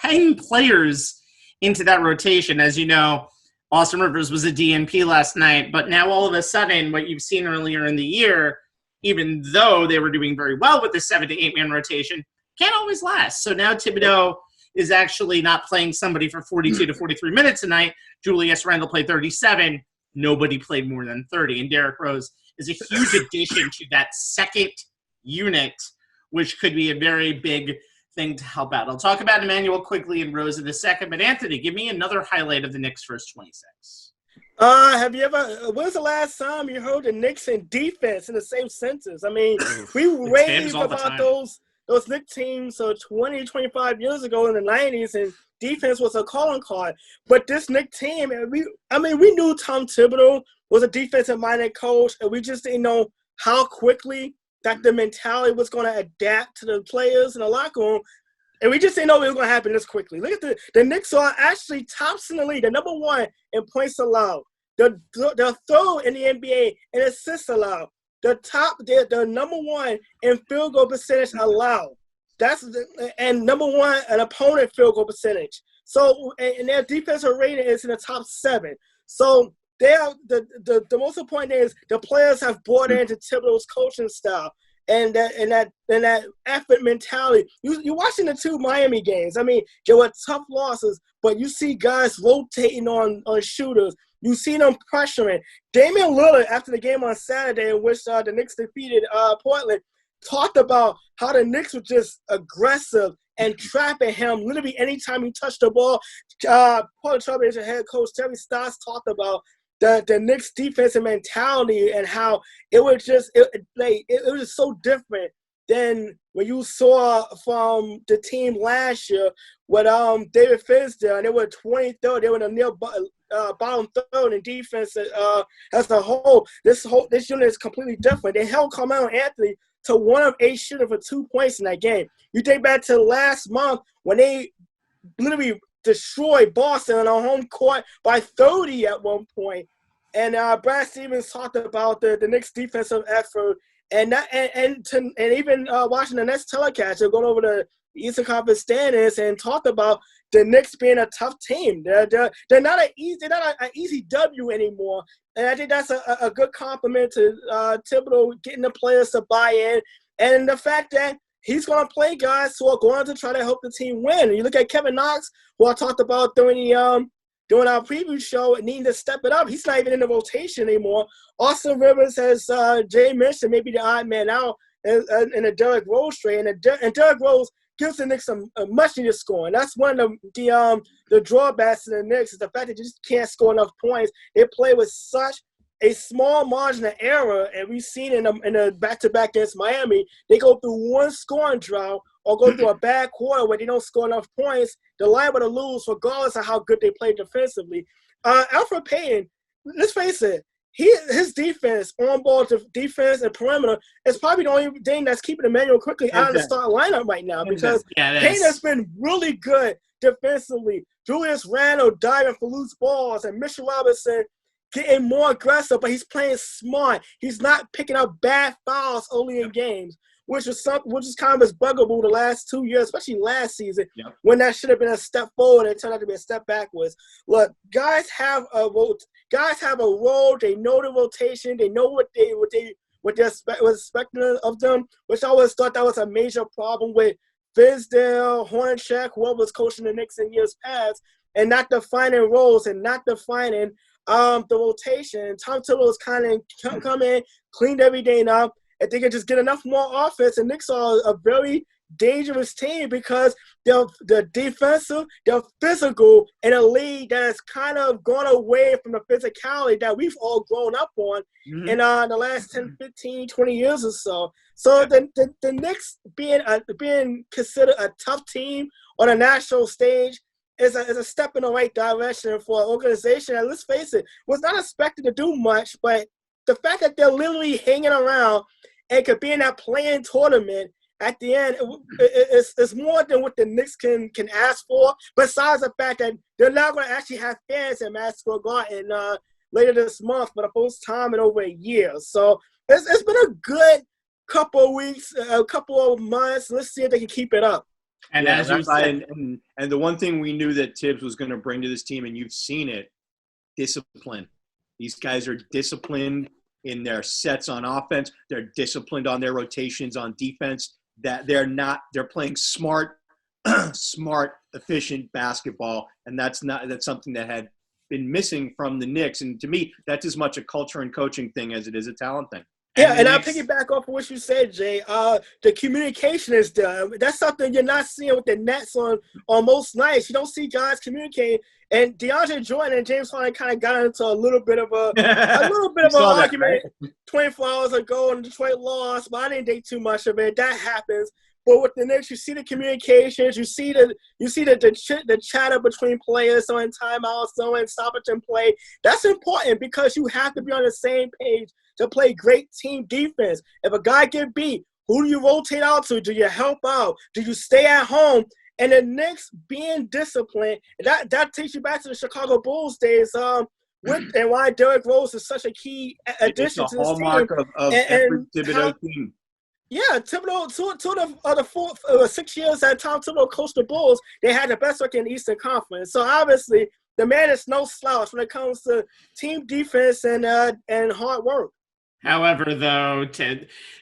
[SPEAKER 2] 10 players into that rotation. As you know, Austin Rivers was a DNP last night, but now all of a sudden, what you've seen earlier in the year, even though they were doing very well with the 7 to 8 man rotation, can't always last. So now Thibodeau is actually not playing somebody for 42 to 43 minutes a night. Julius Randle played 37. Nobody played more than 30. And Derrick Rose is a huge addition to that second unit, which could be a very big thing to help out. I'll talk about Emmanuel quickly and Rose in a second. But, Anthony, give me another highlight of the Knicks' first 26.
[SPEAKER 3] Have you ever – when's the last time you heard the Knicks in defense in the same sentence? I mean, we raved about those Knicks teams 20, 25 years ago in the 90s, and defense was a calling card. But this Knicks team, we knew Tom Thibodeau was a defensive-minded coach, and we just didn't know how quickly that the mentality was going to adapt to the players in the locker room. And we just didn't know it was going to happen this quickly. Look at the Knicks are actually tops in the league. They're number 1 in points allowed. They're third in the NBA in assists allowed. They're number 1 in field goal percentage allowed. And number 1 in opponent field goal percentage. So, and their defensive rating is in the top 7. So the most important thing is the players have bought into Thibodeau's coaching style and that effort mentality. You're watching the 2 Miami games. I mean, there were tough losses, but you see guys rotating on shooters. You see them pressuring. Damian Lillard, after the game on Saturday, in which the Knicks defeated Portland, talked about how the Knicks were just aggressive and trapping him literally anytime he touched the ball. Paul Traub's head coach Terry Stotts talked about the Knicks' defensive mentality and how it was just it was so different than when you saw from the team last year with David Fizdale, and they were 23rd. They were in the near bottom third in defense as a whole. This unit is completely different. They held Carmelo Anthony to 1 of 8 shooting for 2 points in that game. You think back to last month when they literally destroyed Boston on home court by 30 at one point. And Brad Stevens talked about the Knicks' defensive effort, and even watching the Nets telecast, they're going over the Eastern Conference standings and talked about the Knicks being a tough team. They're not an easy W anymore, and I think that's a good compliment to Thibodeau getting the players to buy in, and the fact that he's going to play guys who are going to try to help the team win. And you look at Kevin Knox, who I talked about during our preview show, needing to step it up. He's not even in the rotation anymore. Austin Rivers, as Jay mentioned, maybe the odd man out in the Derrick Rose trade. And Derrick Rose gives the Knicks some much needed scoring. That's one of the drawbacks to the Knicks is the fact that you just can't score enough points. They play with such a small margin of error, and we've seen in the back-to-back against Miami, they go through one scoring drought or go through a bad quarter where they don't score enough points. They're liable to lose regardless of how good they play defensively. Alfred Payton, let's face it, his defense, on-ball defense and perimeter, is probably the only thing that's keeping Emmanuel Quickly out of the starting lineup right now because Payton has been really good defensively. Julius Randle diving for loose balls and Mitchell Robinson getting more aggressive, but he's playing smart. He's not picking up bad fouls early in games, which is kind of his bugaboo the last 2 years, especially last season, when that should have been a step forward. It turned out to be a step backwards. Look, guys have a role. They know the rotation. They know what they're expecting of them, which I always thought that was a major problem with Fizdale, Hornacek, whoever was coaching the Knicks in years past, and not defining roles and not defining the rotation. Tom Thibodeau was kind of come in, cleaned everything up. If they could just get enough more offense, and Knicks are a very dangerous team because they're defensive, they're physical, in a league that has kind of gone away from the physicality that we've all grown up on in the last 10, 15, 20 years or so. So the Knicks being considered a tough team on a national stage is a step in the right direction for an organization that, let's face it, was not expected to do much, but the fact that they're literally hanging around and could be in that play-in tournament at the end, it's more than what the Knicks can ask for, besides the fact that they're not going to actually have fans at Madison Square Garden later this month for the first time in over a year. So it's been a good couple of weeks, a couple of months. Let's see if they can keep it up.
[SPEAKER 2] And as you said,
[SPEAKER 1] and the one thing we knew that Tibbs was going to bring to this team, and you've seen it, discipline. These guys are disciplined in their sets on offense. They're disciplined on their rotations on defense. That they're playing smart, efficient basketball, and that's something that had been missing from the Knicks. And to me, that's as much a culture and coaching thing as it is a talent thing.
[SPEAKER 3] Yeah, and I'll piggyback off of what you said, Jay. The communication is done. That's something you're not seeing with the Nets on most nights. You don't see guys communicating. And DeAndre Jordan and James Harden kind of got into a little bit of an argument 24 hours ago, and Detroit lost. But I didn't think too much of it. That happens. But with the Knicks, you see the communications, you see the chatter between players, someone timeout, someone stoppage and play. That's important because you have to be on the same page to play great team defense. If a guy get beat, who do you rotate out to? Do you help out? Do you stay at home? And the Knicks being disciplined, that takes you back to the Chicago Bulls days. And why Derrick Rose is such a key addition to this team. It's a hallmark
[SPEAKER 1] of every Thibodeau team.
[SPEAKER 3] Yeah, Thibodeau, two of the 6 years that Tom Thibodeau coached the Bulls, they had the best record in the Eastern Conference. So obviously, the man is no slouch when it comes to team defense and hard work.
[SPEAKER 2] However, though,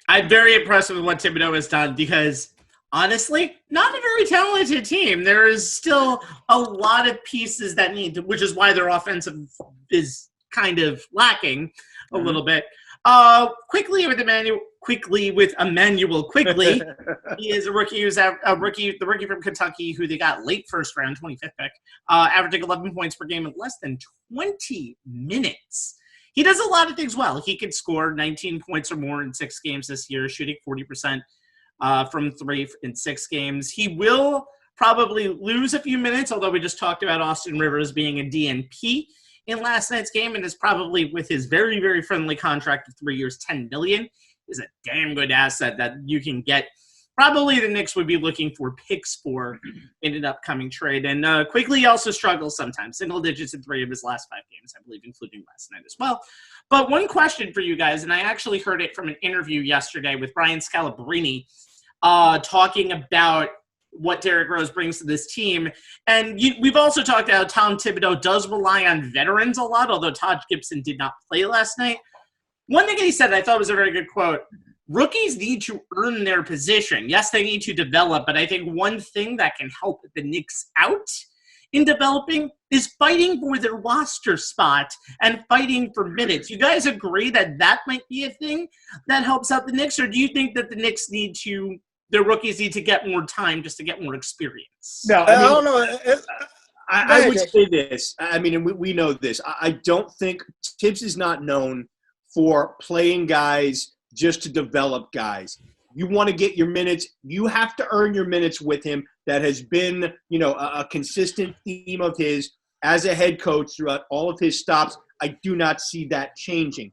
[SPEAKER 2] I'm very impressed with what Thibodeau has done because, honestly, not a very talented team. There is still a lot of pieces that need to, which is why their offensive is kind of lacking a little bit. Quickly with Emmanuel Quickly. He is a rookie who's the rookie from Kentucky who they got late first round, 25th pick, averaging 11 points per game in less than 20 minutes. He does a lot of things well. He could score 19 points or more in 6 games this year, shooting 40% from 3 in 6 games. He will probably lose a few minutes, although we just talked about Austin Rivers being a DNP in last night's game, and is probably, with his very, very friendly contract of 3 years, $10 million, is a damn good asset that you can get. Probably the Knicks would be looking for picks for in an upcoming trade. And Quickly also struggles sometimes. Single digits in 3 of his last 5 games, I believe, including last night as well. But one question for you guys, and I actually heard it from an interview yesterday with Brian Scalabrine talking about what Derrick Rose brings to this team. And we've also talked about how Tom Thibodeau does rely on veterans a lot, although Todd Gibson did not play last night. One thing he said I thought was a very good quote: rookies need to earn their position. Yes, they need to develop, but I think one thing that can help the Knicks out in developing is fighting for their roster spot and fighting for minutes. You guys agree that that might be a thing that helps out the Knicks, or do you think that the Knicks need to their rookies need to get more time just to get more experience.
[SPEAKER 1] No,
[SPEAKER 3] I don't know.
[SPEAKER 1] I would say this. I mean, and we know this. I don't think Tibbs is not known for playing guys just to develop guys. You want to get your minutes. You have to earn your minutes with him. That has been, a consistent theme of his as a head coach throughout all of his stops. I do not see that changing.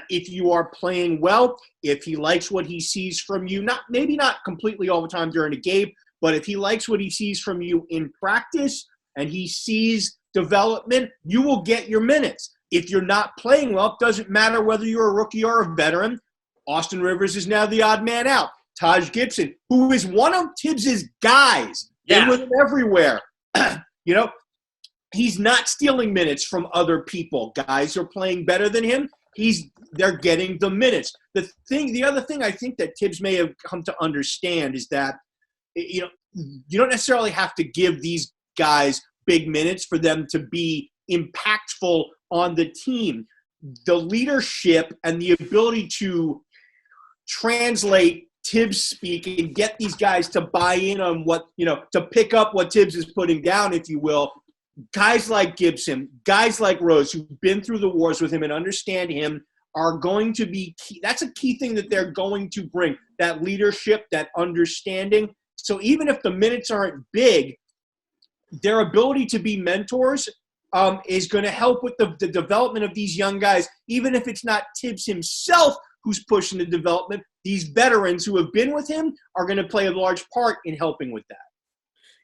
[SPEAKER 1] If you are playing well, if he likes what he sees from you, maybe not completely all the time during a game, but if he likes what he sees from you in practice and he sees development, you will get your minutes. If you're not playing well, it doesn't matter whether you're a rookie or a veteran. Austin Rivers is now the odd man out. Taj Gibson, who is one of Tibbs's guys, been with him everywhere. He's not stealing minutes from other people. Guys are playing better than him. They're getting the minutes. The other thing I think that Tibbs may have come to understand is that, you don't necessarily have to give these guys big minutes for them to be impactful on the team. The leadership and the ability to translate Tibbs speak and get these guys to buy in on what, to pick up what Tibbs is putting down, if you will. Guys like Gibson, guys like Rose, who've been through the wars with him and understand him, are going to be key. That's a key thing that they're going to bring, that leadership, that understanding. So even if the minutes aren't big, their ability to be mentors is going to help with the development of these young guys, even if it's not Tibbs himself who's pushing the development. These veterans who have been with him are going to play a large part in helping with that.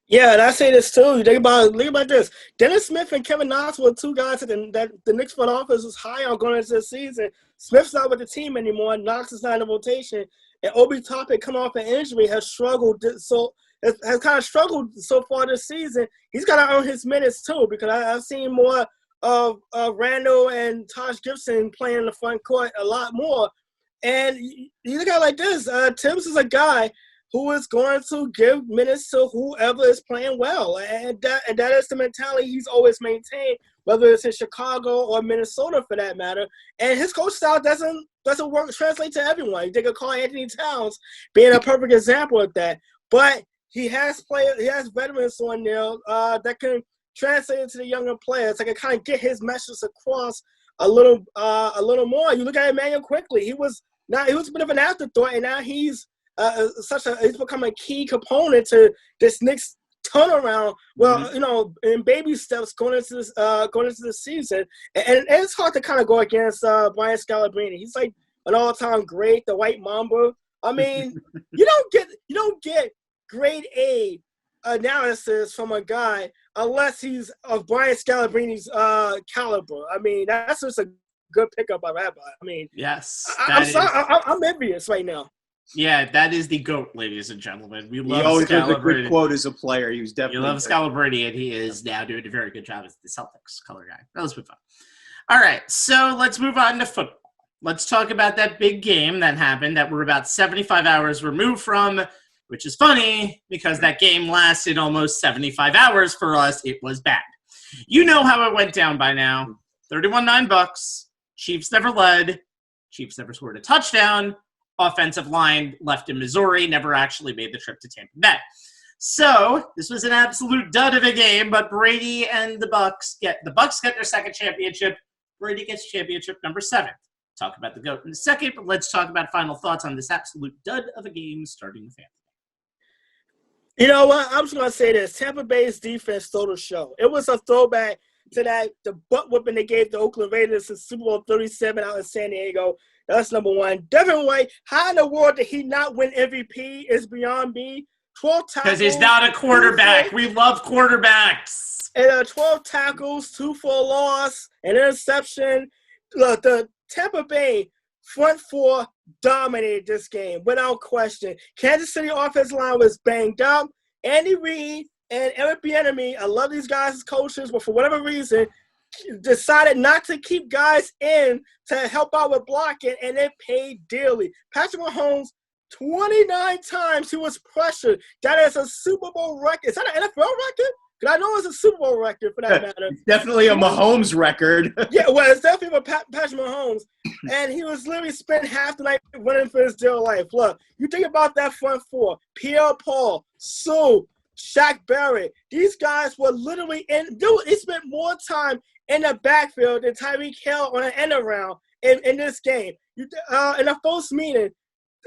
[SPEAKER 3] Yeah, and I say this too. Think about this. Dennis Smith and Kevin Knox were two guys that the Knicks front office was high on going into the season. Smith's not with the team anymore. Knox is not in the rotation. And Obi Toppin, coming off an injury, has kind of struggled so far this season. He's got to earn his minutes too, because I've seen more of Randall and Taj Gibson playing in the front court a lot more. And you look at it like this. Tibbs is a guy who is going to give minutes to whoever is playing well. And that is the mentality he's always maintained, whether it's in Chicago or Minnesota for that matter. And his coach style doesn't translate to everyone. They could call Anthony Towns being a perfect example of that. But he has veterans on there that can translate into the younger players. That can kind of get his message across a little more. You look at Emmanuel Quickly. He was a bit of an afterthought, and now he's become a key component to this Knicks turnaround. Well, in baby steps going into this season, and it's hard to kind of go against Brian Scalabrine. He's like an all-time great, the White Mamba. I mean, you don't get grade A analysis from a guy unless he's of Brian Scalabrine's caliber. I mean, that's just a good pickup by Rabbi. I mean,
[SPEAKER 2] yes,
[SPEAKER 3] I'm envious right now.
[SPEAKER 2] Yeah, that is the GOAT, ladies and gentlemen. We love
[SPEAKER 1] He always has a good
[SPEAKER 2] Scalabrine.
[SPEAKER 1] quote as a player. He was definitely.
[SPEAKER 2] You love Scalabrine, and he is now doing a very good job as the Celtics color guy. That was fun. All right, so let's move on to football. Let's talk about that big game that happened that we're about 75 hours removed from, which is funny because that game lasted almost 75 hours for us. It was bad. You know how it went down by now. 31-9 Bucks. Chiefs never led. Chiefs never scored a touchdown. Offensive line left in Missouri, never actually made the trip to Tampa Bay. So this was an absolute dud of a game, but Brady and the Bucks get their second championship. Brady gets championship number 7. Talk about the GOAT in a second, but let's talk about final thoughts on this absolute dud of a game, starting with Anthony.
[SPEAKER 3] You know what? I'm just going to say this. Tampa Bay's defense stole the show. It was a throwback to the butt whipping they gave the Oakland Raiders in Super Bowl 37 out in San Diego. That's number one. Devin White, how in the world did he not win MVP is beyond me. 12 tackles.
[SPEAKER 2] Because he's not a quarterback. We love quarterbacks.
[SPEAKER 3] And 12 tackles, 2 for a loss, an interception. Look, the Tampa Bay front four dominated this game without question. Kansas City offensive line was banged up. Andy Reid and Eric Bieniemy, I love these guys as coaches, but for whatever reason, decided not to keep guys in to help out with blocking, and it paid dearly. Patrick Mahomes, 29 times he was pressured. That is a Super Bowl record. Is that an NFL record? Because I know it's a Super Bowl record for that matter.
[SPEAKER 1] It's definitely a Mahomes record.
[SPEAKER 3] Yeah, well, it's definitely for Patrick Mahomes. And he was literally spent half the night running for his dear life. Look, you think about that front four. Pierre-Paul, Sue, Shaq Barrett. These guys were literally they spent more time in the backfield than Tyreek Hill on an end around in this game. In the first meeting,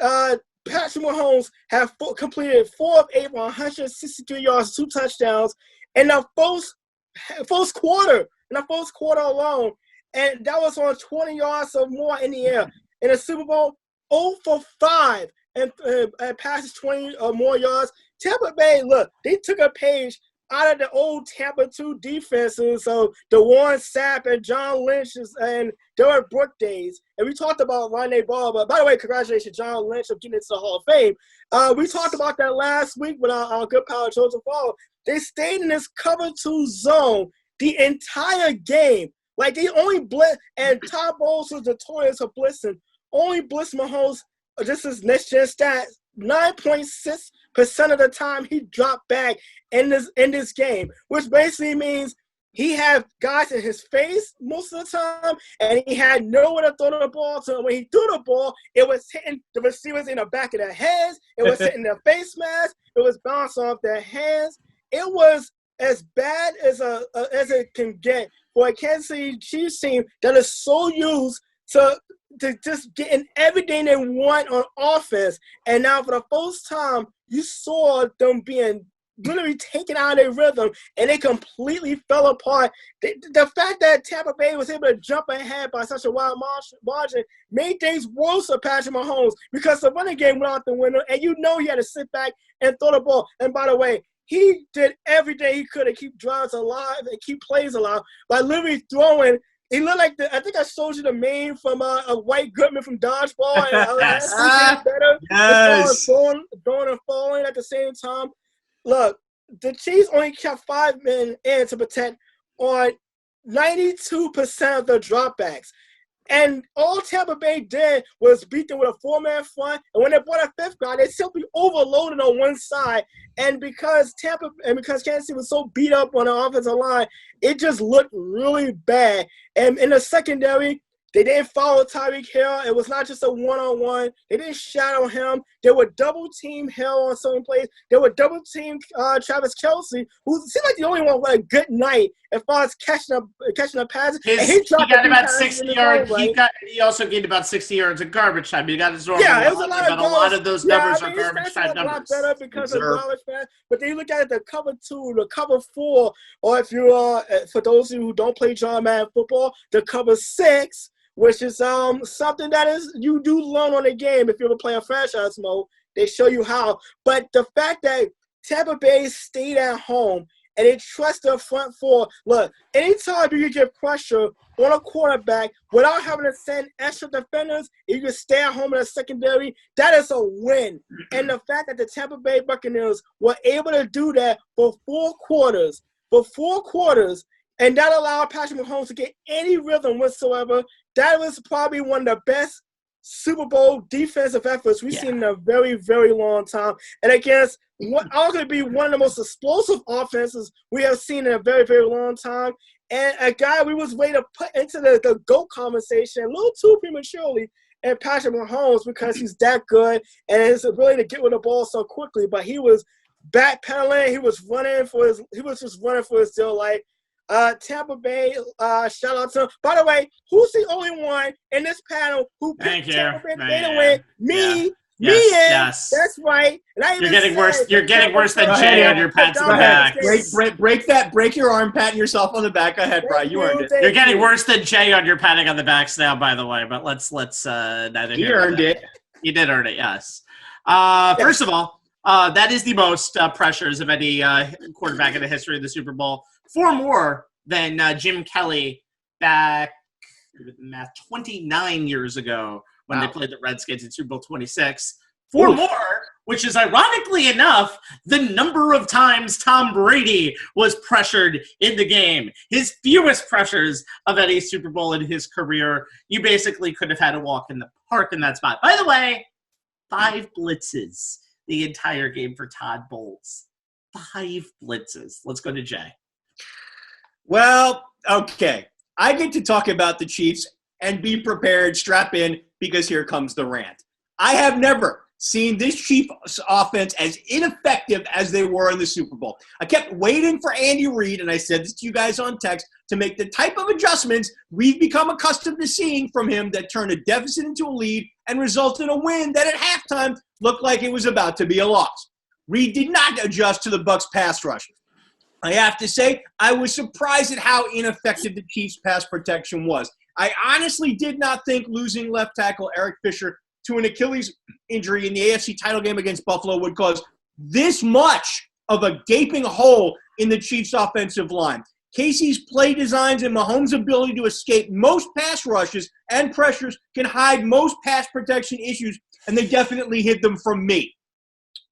[SPEAKER 3] Patrick Mahomes have completed 4 of 8 for 163 yards, 2 touchdowns in the first quarter. In the first quarter alone, and that was on 20 yards or more in the air. In the Super Bowl, 0 for 5 and passes 20 or more yards. Tampa Bay, look, they took a page out of the old Tampa 2 defenses, so the Warren Sapp and John Lynch's and Derek Brooke days. And we talked about Ronnie Ball, but by the way, congratulations, John Lynch, for getting into the Hall of Fame. We talked about that last week with our good pal Joseph Fall. They stayed in this cover 2 zone the entire game. Like, they only blitz, and Todd Bowles was notorious for blitzing. Only blitz Mahomes, this is next-gen stats, 9.6% of the time he dropped back in this game, which basically means he had guys in his face most of the time, and he had nowhere to throw the ball to. When he threw the ball, it was hitting the receivers in the back of their heads. It was hitting their face mask. It was bouncing off their hands. It was as bad as it can get for a Kansas City Chiefs team that is so used to just getting everything they want on offense. And now for the first time, you saw them being literally taken out of their rhythm, and they completely fell apart. The fact that Tampa Bay was able to jump ahead by such a wide margin made things worse for Patrick Mahomes because the running game went out the window, and you know he had to sit back and throw the ball. And by the way, he did everything he could to keep drives alive and keep plays alive by literally throwing. He looked like I think I showed you the meme from a White Goodman from Dodgeball. And better.
[SPEAKER 1] Yes.
[SPEAKER 3] Throwing and falling at the same time. Look, the Chiefs only kept 5 men in to protect on 92% of the dropbacks. And all Tampa Bay did was beat them with a 4-man front. And when they brought a 5th guy, they simply overloaded on one side. And because Kansas City was so beat up on the offensive line, it just looked really bad. And in the secondary, they didn't follow Tyreek Hill. It was not just a one-on-one. They didn't shadow him. They would double-team Hill on certain plays. They would double-team Travis Kelce, who seemed like the only one with a good night as far as catching a pass.
[SPEAKER 2] He got about 60 yards. He also gained about 60 yards of garbage time. He got his normal.
[SPEAKER 3] Yeah, it was a lot of
[SPEAKER 2] but a lot of those numbers are garbage time numbers.
[SPEAKER 3] A lot better because of garbage time. But then you look at the cover 2, the cover 4, or if you for those of you who don't play John Madden football, the cover 6. Which is something that is you do learn on the game if you ever play a franchise mode. They show you how. But the fact that Tampa Bay stayed at home and they trust their front 4. Look, anytime you can get pressure on a quarterback without having to send extra defenders, you can stay at home in a secondary, that is a win. And the fact that the Tampa Bay Buccaneers were able to do that for 4 quarters, and that allowed Patrick Mahomes to get any rhythm whatsoever. That was probably one of the best Super Bowl defensive efforts we've seen in a very, very long time. And against what arguably be one of the most explosive offenses we have seen in a very, very long time. And a guy we was waiting to put into the GOAT conversation a little too prematurely, and Patrick Mahomes, because he's that good and his ability to get with the ball so quickly. But he was backpedaling. He was just running for his dear life. Tampa Bay, shout out to him. By the way, who's the only one in this panel who picked Tampa Bay to win? Me.
[SPEAKER 2] Yes.
[SPEAKER 3] That's right. And
[SPEAKER 2] you're getting worse. You're getting worse than Jay on your pats on the back.
[SPEAKER 1] Break your arm, patting yourself on the back. Go ahead, Brian. You earned it.
[SPEAKER 2] You're getting worse than Jay on your patting on the backs now, by the way. But let's neither.
[SPEAKER 1] He earned it.
[SPEAKER 2] You did earn it. Yes. First of all, that is the most pressures of any quarterback in the history of the Super Bowl. 4 more than Jim Kelly back 29 years ago when they played the Redskins in Super Bowl 26. 4 more, which is ironically enough the number of times Tom Brady was pressured in the game. His fewest pressures of any Super Bowl in his career. You basically could have had a walk in the park in that spot. By the way, 5 blitzes the entire game for Todd Bowles. 5 blitzes. Let's go to Jay.
[SPEAKER 1] Well, okay. I get to talk about the Chiefs and be prepared, strap in, because here comes the rant. I have never seen this Chiefs offense as ineffective as they were in the Super Bowl. I kept waiting for Andy Reid, and I said this to you guys on text, to make the type of adjustments we've become accustomed to seeing from him that turn a deficit into a lead and result in a win that at halftime looked like it was about to be a loss. Reid did not adjust to the Bucs pass rush. I have to say, I was surprised at how ineffective the Chiefs' pass protection was. I honestly did not think losing left tackle Eric Fisher to an Achilles injury in the AFC title game against Buffalo would cause this much of a gaping hole in the Chiefs' offensive line. Casey's play designs and Mahomes' ability to escape most pass rushes and pressures can hide most pass protection issues, and they definitely hid them from me.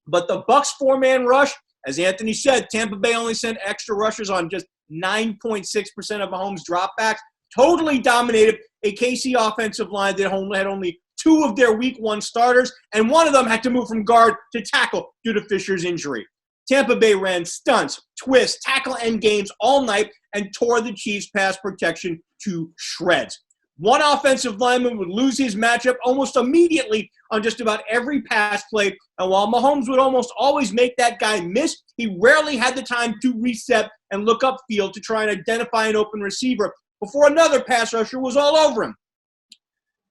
[SPEAKER 1] But the Bucs 4-man rush, as Anthony said, Tampa Bay only sent extra rushers on just 9.6% of Mahomes' dropbacks, totally dominated a KC offensive line that had only 2 of their week 1 starters, and one of them had to move from guard to tackle due to Fisher's injury. Tampa Bay ran stunts, twists, tackle end games all night and tore the Chiefs' pass protection to shreds. One offensive lineman would lose his matchup almost immediately on just about every pass play, and while Mahomes would almost always make that guy miss, he rarely had the time to reset and look upfield to try and identify an open receiver before another pass rusher was all over him.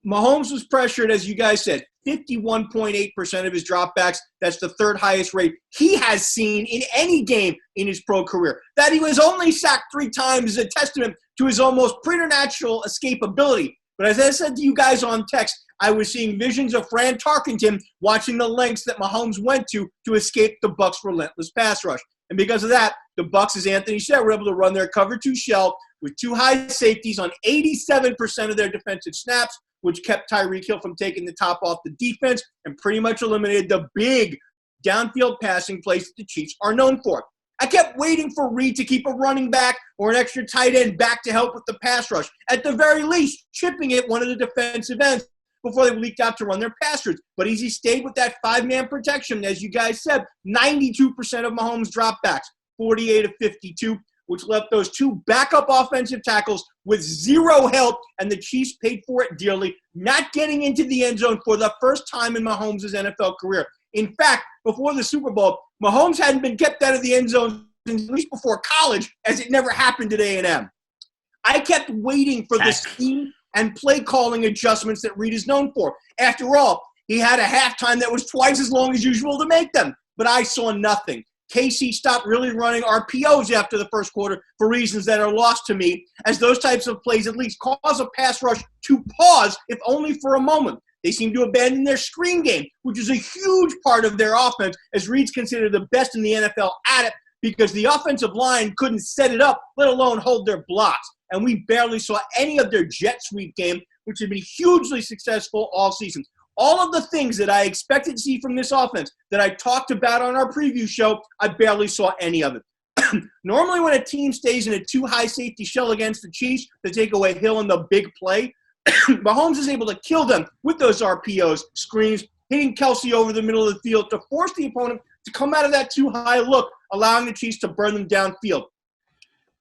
[SPEAKER 1] Mahomes was pressured, as you guys said, 51.8% of his dropbacks. That's the 3rd highest rate he has seen in any game in his pro career. That he was only sacked 3 times is a testament to his almost preternatural escapability. But as I said to you guys on text, I was seeing visions of Fran Tarkenton watching the lengths that Mahomes went to escape the Bucs' relentless pass rush. And because of that, the Bucs, as Anthony said, were able to run their cover 2 shell with 2 high safeties on 87% of their defensive snaps, which kept Tyreek Hill from taking the top off the defense and pretty much eliminated the big downfield passing plays that the Chiefs are known for. I kept waiting for Reid to keep a running back or an extra tight end back to help with the pass rush, at the very least chipping at one of the defensive ends before they leaked out to run their pass routes. But he stayed with that 5-man protection, as you guys said, 92% of Mahomes' dropbacks, 48 of 52, which left those 2 backup offensive tackles with 0 help, and the Chiefs paid for it dearly, not getting into the end zone for the first time in Mahomes' NFL career. In fact, before the Super Bowl, Mahomes hadn't been kept out of the end zone since at least before college, as it never happened at A&M. I kept waiting for the scheme and play calling adjustments that Reid is known for. After all, he had a halftime that was twice as long as usual to make them, but I saw nothing. KC stopped really running RPOs after the first quarter for reasons that are lost to me, as those types of plays at least cause a pass rush to pause, if only for a moment. They seem to abandon their screen game, which is a huge part of their offense, as Reid's considered the best in the NFL at it, because the offensive line couldn't set it up, let alone hold their blocks. And we barely saw any of their jet sweep game, which had been hugely successful all season. All of the things that I expected to see from this offense that I talked about on our preview show, I barely saw any of it. Normally when a team stays in a 2 high safety shell against the Chiefs to take away Hill in the big play, Mahomes is able to kill them with those RPOs, screens, hitting Kelsey over the middle of the field to force the opponent to come out of that 2 high look, allowing the Chiefs to burn them downfield.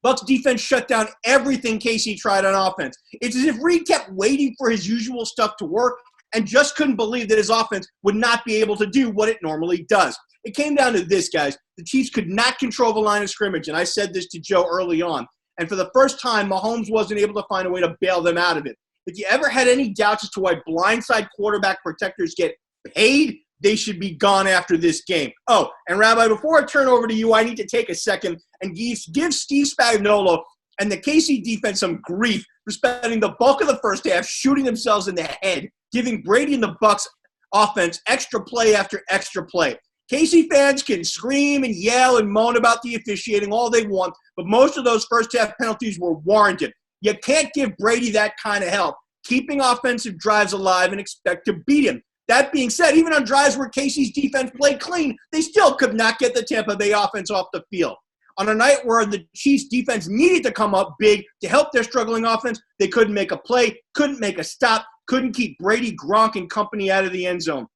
[SPEAKER 1] Bucs defense shut down everything KC tried on offense. It's as if Reid kept waiting for his usual stuff to work and just couldn't believe that his offense would not be able to do what it normally does. It came down to this, guys. The Chiefs could not control the line of scrimmage, and I said this to Joe early on. And for the first time, Mahomes wasn't able to find a way to bail them out of it. If you ever had any doubts as to why blindside quarterback protectors get paid, they should be gone after this game. Oh, and Rabbi, before I turn over to you, I need to take a second and give Steve Spagnuolo and the KC defense some grief for spending the bulk of the first half shooting themselves in the head, giving Brady and the Bucs offense extra play after extra play. KC fans can scream and yell and moan about the officiating all they want, but most of those first half penalties were warranted. You can't give Brady that kind of help, keeping offensive drives alive and expect to beat him. That being said, even on drives where KC's defense played clean, they still could not get the Tampa Bay offense off the field. On a night where the Chiefs defense needed to come up big to help their struggling offense, they couldn't make a play, couldn't make a stop, couldn't keep Brady, Gronk, and company out of the end zone.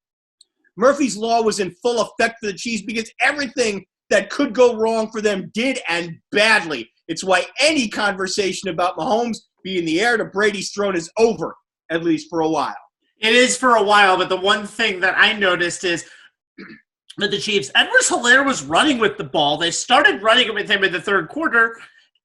[SPEAKER 1] Murphy's Law was in full effect for the Chiefs because everything that could go wrong for them did, and badly. It's why any conversation about Mahomes being the heir to Brady's throne is over, at least for a while.
[SPEAKER 2] It is for a while, but the one thing that I noticed is that the Chiefs, Edwards-Helaire was running with the ball. They started running with him in the third quarter,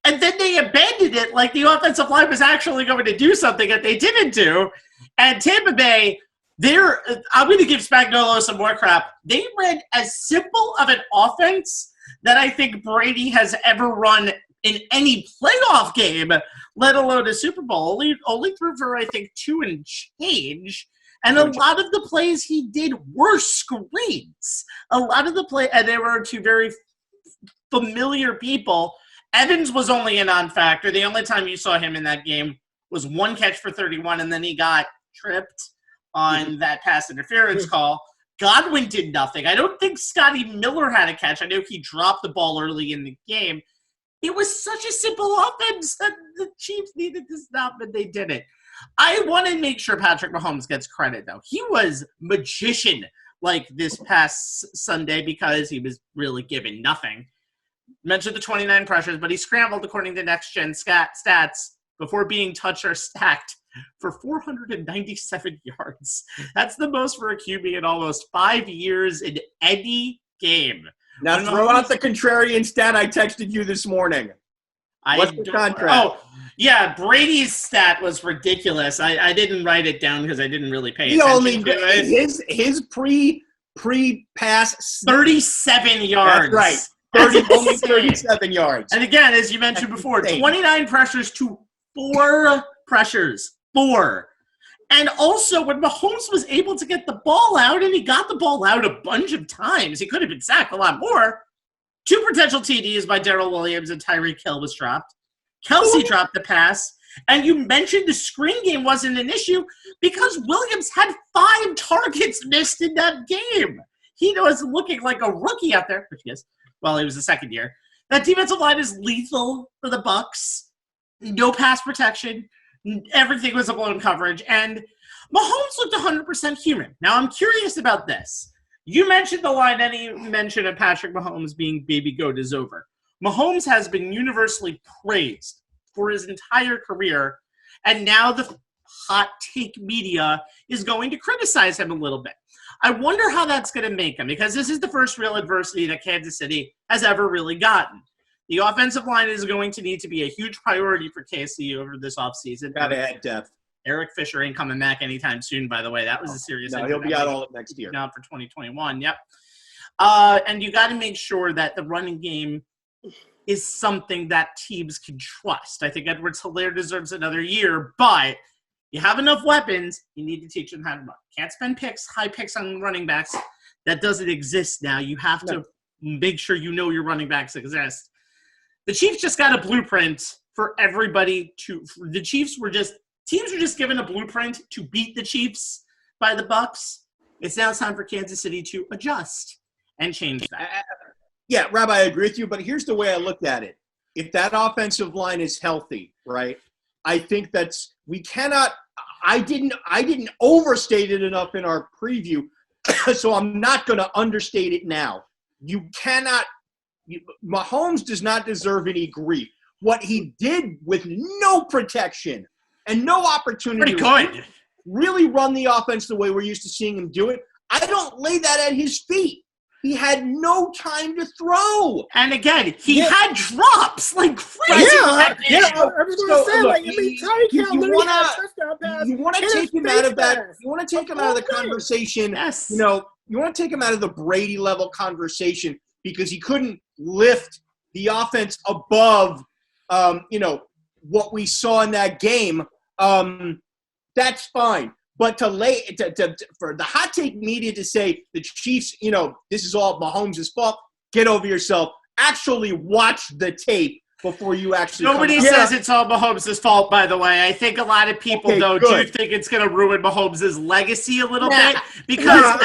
[SPEAKER 2] and then they abandoned it like the offensive line was actually going to do something that they didn't do. And Tampa Bay, I'm going to give Spagnuolo some more crap. They ran as simple of an offense that I think Brady has ever run in any playoff game, let alone a Super Bowl. Only threw for, I think, 2 and change. And a lot of the plays he did were screens. A lot of the play, and they were to very familiar people. Evans was only a non-factor. The only time you saw him in that game was 1 catch for 31, and then he got tripped on that pass interference call. Godwin did nothing. I don't think Scotty Miller had a catch. I know he dropped the ball early in the game. It was such a simple offense that the Chiefs needed to stop, and they did it. I want to make sure Patrick Mahomes gets credit, though. He was magician-like this past Sunday because he was really given nothing. Mentioned the 29 pressures, but he scrambled, according to Next Gen Stats, before being touched or stacked for 497 yards. That's the most for a QB in almost 5 years in any game.
[SPEAKER 1] Now throw out the contrarian stat I texted you this morning. What's the contract?
[SPEAKER 2] Oh, yeah, Brady's stat was ridiculous. I didn't write it down because I didn't really pay attention to it.
[SPEAKER 1] His pre-pass
[SPEAKER 2] 37 yards.
[SPEAKER 1] That's right. Only 37 yards.
[SPEAKER 2] And again, as you mentioned before, 29 pressures to 4 pressures. 4. And also, when Mahomes was able to get the ball out, and he got the ball out a bunch of times, he could have been sacked a lot more. 2 potential TDs by Darrell Williams and Tyreek Hill was dropped. Kelsey dropped the pass. And you mentioned the screen game wasn't an issue because Williams had 5 targets missed in that game. He was looking like a rookie out there, which he is. Well, he was the second year. That defensive line is lethal for the Bucs. No pass protection. Everything was a blown coverage. And Mahomes looked 100% human. Now, I'm curious about this. You mentioned the line, any mention of Patrick Mahomes being baby goat is over. Mahomes has been universally praised for his entire career, and now the hot take media is going to criticize him a little bit. I wonder how that's going to make him, because this is the first real adversity that Kansas City has ever really gotten. The offensive line is going to need to be a huge priority for KC over this offseason.
[SPEAKER 1] Got to add depth.
[SPEAKER 2] Eric Fisher ain't coming back anytime soon, by the way. That was a serious injury.
[SPEAKER 1] He'll be out all of next year.
[SPEAKER 2] Now for 2021, yep. And you got to make sure that the running game is something that teams can trust. I think Edwards-Helaire deserves another year, but you have enough weapons, you need to teach them how to run. Can't spend high picks on running backs. That doesn't exist now. You have to make sure you know your running backs exist. The Chiefs just got a blueprint for everybody teams were just given a blueprint to beat the Chiefs by the Bucs. It's now time for Kansas City to adjust and change that.
[SPEAKER 1] Yeah, Rob, I agree with you, but here's the way I looked at it. If that offensive line is healthy, right, I think we cannot – I didn't overstate it enough in our preview, so I'm not going to understate it now. You cannot – Mahomes does not deserve any grief. What he did with no protection and no opportunity to really run the offense the way we're used to seeing him do it, I don't lay that at his feet. He had no time to throw.
[SPEAKER 2] And again, he had drops like crazy.
[SPEAKER 3] I was going to say,
[SPEAKER 1] you want to take him out of that. You want to take him out of the conversation.
[SPEAKER 2] Yes.
[SPEAKER 1] You want to take him out of the Brady level conversation because he couldn't lift the offense above, what we saw in that game. That's fine. But for the hot take media to say the Chiefs, this is all Mahomes' fault, get over yourself. Actually watch the tape before you actually
[SPEAKER 2] Nobody says it's all Mahomes' fault, by the way. I think a lot of people, do think it's going to ruin Mahomes' legacy a little bit. Because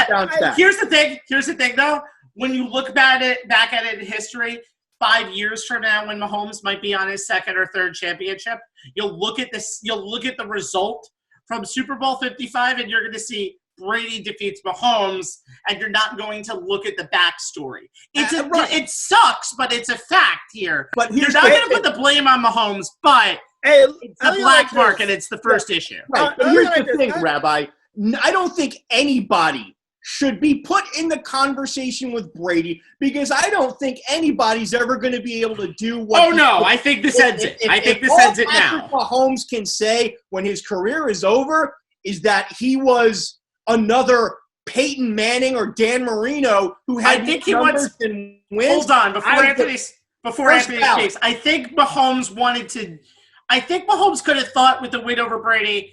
[SPEAKER 2] here's the thing, though. When you look back at it in history, 5 years from now when Mahomes might be on his second or third championship, you'll look at the result from Super Bowl 55, and you're going to see Brady defeats Mahomes, and you're not going to look at the backstory. It sucks, but it's a fact here. But you're not going to put the blame on Mahomes, but it's the black mark, and it's the first issue.
[SPEAKER 1] Right, but here's the thing, Rabbi. I don't think anybody should be put in the conversation with Brady because I don't think anybody's ever going to be able to do what.
[SPEAKER 2] Oh no, I think this ends it. I think this ends it now.
[SPEAKER 1] What Mahomes can say when his career is over is that he was another Peyton Manning or Dan Marino who had numbers and wins.
[SPEAKER 2] Hold on, before Anthony speaks, I think Mahomes could have thought with the win over Brady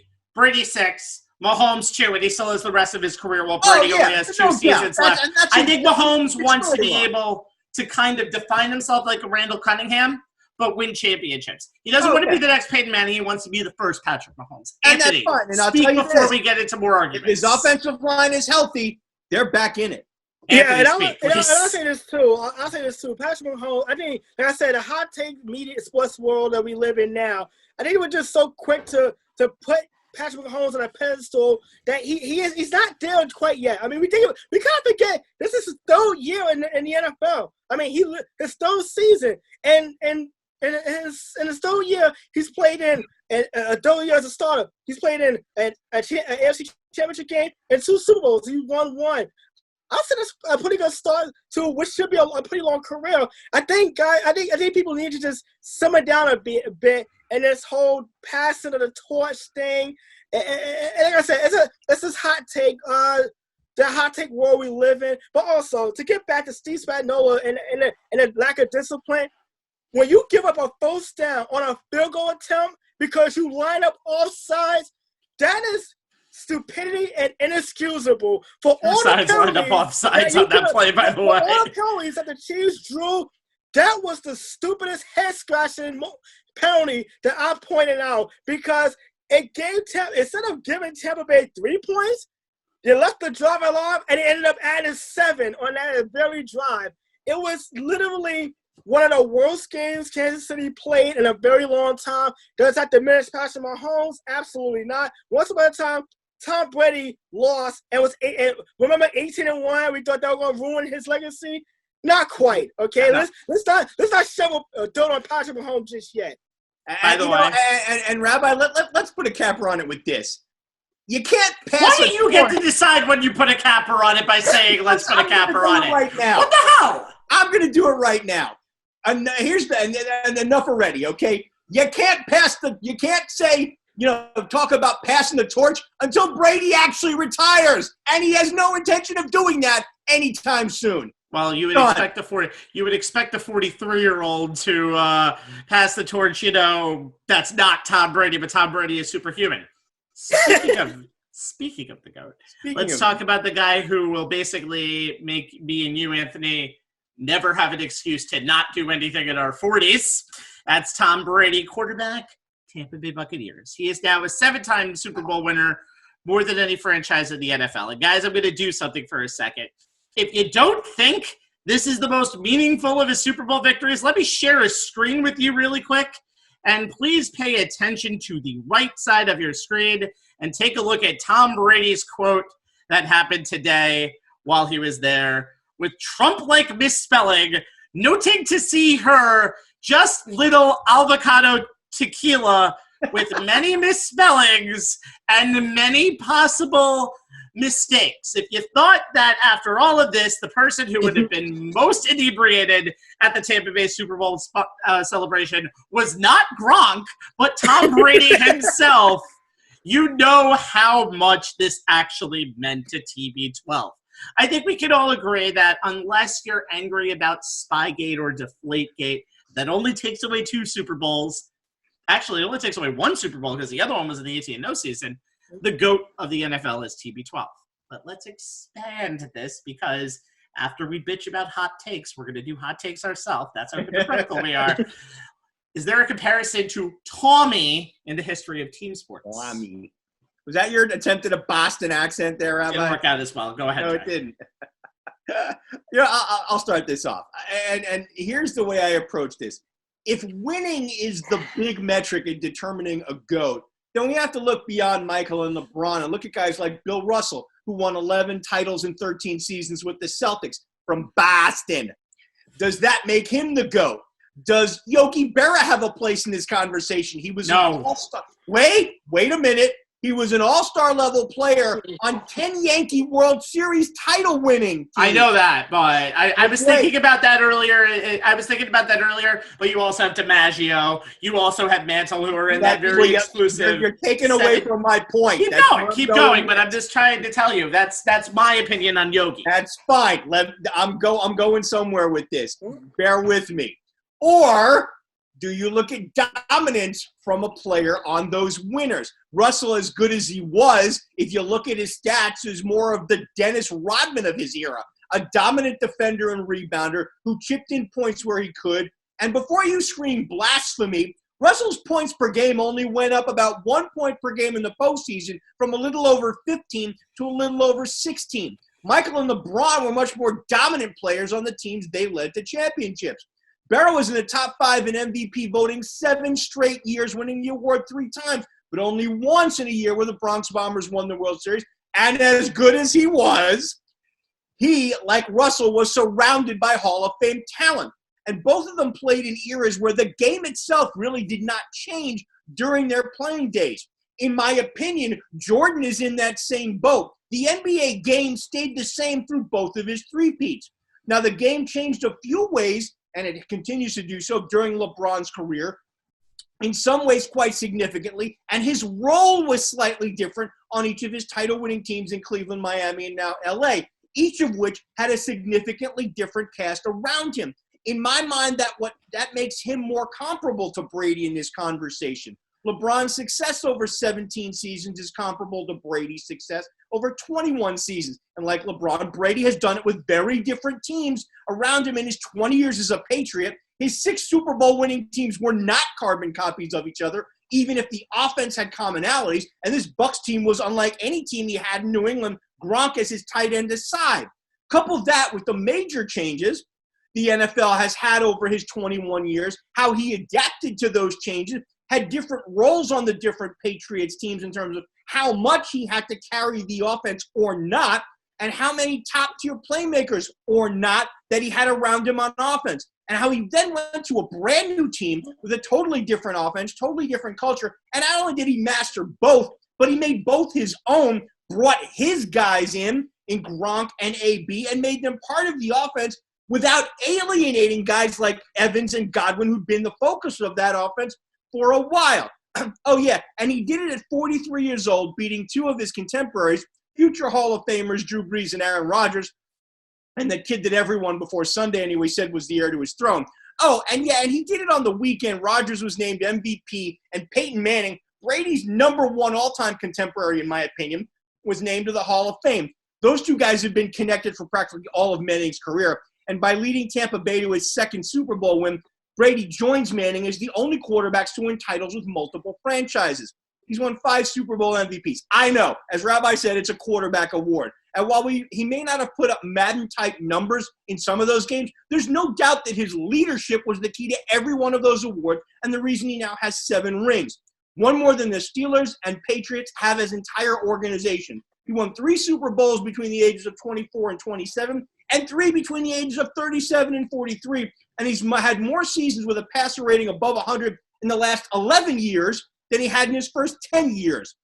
[SPEAKER 2] 6. Mahomes 2, and he still has the rest of his career while Brady only has 2 seasons left. I think Mahomes wants to be able to kind of define himself like a Randall Cunningham, but win championships. He doesn't want to be the next Peyton Manning. He wants to be the first Patrick Mahomes. Anthony, speak before we get into more arguments.
[SPEAKER 1] If his offensive line is healthy, they're back in it.
[SPEAKER 2] Anthony,
[SPEAKER 3] and I'll say this too. Patrick Mahomes, I think, like I said, the hot take media sports world that we live in now, I think it was just so quick to put Patrick Mahomes on a pedestal that he's not there quite yet. I mean, we kind of forget this is his 3rd year in the NFL. I mean, his 3rd season, and in his 3rd year, he's played in a 3rd year as a starter. He's played in an AFC Championship game and 2 Super Bowls. He won 1. I'll say that's a pretty good start to what should be a pretty long career. I think people need to just simmer down a bit. And this whole passing of the torch thing, and like I said, it's this hot take, the hot take world we live in. But also, to get back to Steve Spagnuolo and the lack of discipline, when you give up a 1st down on a field goal attempt because you line up off sides, that is stupidity and inexcusable for all the penalties.
[SPEAKER 2] Lined up off sides on that play, by the way.
[SPEAKER 3] All the penalties that the Chiefs drew, that was the stupidest head-scratching penalty that I pointed out because it gave instead of giving Tampa Bay 3 points, they left the drive alive and it ended up adding 7 on that very drive. It was literally one of the worst games Kansas City played in a very long time. Does that diminish Patrick Mahomes? Absolutely not. Once upon a time, Tom Brady lost and was remember 18-1. We thought that was gonna ruin his legacy. Not quite. Okay, let's not shovel dirt on Patrick Mahomes just yet.
[SPEAKER 1] And Rabbi, let's put a capper on it with this. You can't pass.
[SPEAKER 2] Why do you get to decide when you put a capper on it by saying let's put a capper on it?
[SPEAKER 1] Right now.
[SPEAKER 2] What the hell?
[SPEAKER 1] I'm going to do it right now. And and enough already. Okay, you can't say talk about passing the torch until Brady actually retires, and he has no intention of doing that anytime soon.
[SPEAKER 2] Well, you would expect the 43-year-old to pass the torch. That's not Tom Brady, but Tom Brady is superhuman. Speaking of the GOAT, let's talk about the guy who will basically make me and you, Anthony, never have an excuse to not do anything in our 40s. That's Tom Brady, quarterback, Tampa Bay Buccaneers. He is now a 7-time Super Bowl winner, more than any franchise in the NFL. And guys, I'm going to do something for a second. If you don't think this is the most meaningful of his Super Bowl victories, let me share a screen with you really quick. And please pay attention to the right side of your screen and take a look at Tom Brady's quote that happened today while he was there with Trump-like misspelling, noting to see her just little avocado tequila with many misspellings and many possible mistakes. If you thought that after all of this, the person who would have been most inebriated at the Tampa Bay Super Bowl celebration was not Gronk, but Tom Brady himself, you know how much this actually meant to TB12. I think we can all agree that unless you're angry about Spygate or Deflategate, that only takes away 2 Super Bowls. Actually, it only takes away 1 Super Bowl because the other one was in the AT&O season. The GOAT of the NFL is TB12. But let's expand this because after we bitch about hot takes, we're going to do hot takes ourselves. That's how hypocritical we are. Is there a comparison to Tommy in the history of team sports?
[SPEAKER 1] Tommy. Was that your attempt at a Boston accent there, Rabbi?
[SPEAKER 2] It didn't work out as well. Go ahead.
[SPEAKER 1] No,
[SPEAKER 2] Jack.
[SPEAKER 1] it didn't. I'll start this off. And here's the way I approach this. If winning is the big metric in determining a GOAT, then we have to look beyond Michael and LeBron and look at guys like Bill Russell, who won 11 titles in 13 seasons with the Celtics from Boston. Does that make him the GOAT? Does Yogi Berra have a place in this conversation? He was an all-star. Wait a minute. He was an all-star level player on 10 Yankee World Series title winning teams.
[SPEAKER 2] I know that, but I was thinking about that earlier. But you also have DiMaggio. You also have Mantle, who are in that very exclusive.
[SPEAKER 1] You're taking away from my point.
[SPEAKER 2] Keep going. But I'm just trying to tell you that's my opinion on Yogi.
[SPEAKER 1] That's fine. I'm going somewhere with this. Bear with me. Or do you look at dominance from a player on those winners? Russell, as good as he was, if you look at his stats, is more of the Dennis Rodman of his era, a dominant defender and rebounder who chipped in points where he could. And before you scream blasphemy, Russell's points per game only went up about 1 point per game in the postseason, from a little over 15 to a little over 16. Michael and LeBron were much more dominant players on the teams they led to championships. Barrow was in the top 5 in MVP voting 7 straight years, winning the award 3 times, but only once in a year where the Bronx Bombers won the World Series. And as good as he was, he, like Russell, was surrounded by Hall of Fame talent. And both of them played in eras where the game itself really did not change during their playing days. In my opinion, Jordan is in that same boat. The NBA game stayed the same through both of his three-peats. Now, the game changed a few ways, and it continues to do so during LeBron's career, in some ways quite significantly, and his role was slightly different on each of his title-winning teams in Cleveland, Miami, and now LA, each of which had a significantly different cast around him. In my mind, that makes him more comparable to Brady in this conversation. LeBron's success over 17 seasons is comparable to Brady's success over 21 seasons. And like LeBron, Brady has done it with very different teams around him in his 20 years as a Patriot. His 6 Super Bowl winning teams were not carbon copies of each other, even if the offense had commonalities. And this Bucs team was unlike any team he had in New England, Gronk as his tight end aside. Couple that with the major changes the NFL has had over his 21 years, how he adapted to those changes, had different roles on the different Patriots teams in terms of how much he had to carry the offense or not, and how many top-tier playmakers or not that he had around him on offense, and how he then went to a brand-new team with a totally different offense, totally different culture, and not only did he master both, but he made both his own, brought his guys in Gronk and AB, and made them part of the offense without alienating guys like Evans and Godwin, who'd been the focus of that offense for a while. Oh, yeah, and he did it at 43 years old, beating 2 of his contemporaries, future Hall of Famers Drew Brees and Aaron Rodgers, and the kid that everyone before Sunday anyway said was the heir to his throne. Oh, and yeah, and he did it on the weekend. Rodgers was named MVP, and Peyton Manning, Brady's number 1 all-time contemporary, in my opinion, was named to the Hall of Fame. Those 2 guys have been connected for practically all of Manning's career, and by leading Tampa Bay to his 2nd Super Bowl win, Brady joins Manning as the only quarterbacks to win titles with multiple franchises. He's won 5 Super Bowl MVPs. I know, as Rabbi said, it's a quarterback award. And while he may not have put up Madden-type numbers in some of those games, there's no doubt that his leadership was the key to every one of those awards and the reason he now has 7 rings. 1 more than the Steelers and Patriots have as entire organization. He won 3 Super Bowls between the ages of 24 and 27, and 3 between the ages of 37 and 43. And he's had more seasons with a passer rating above 100 in the last 11 years than he had in his first 10 years.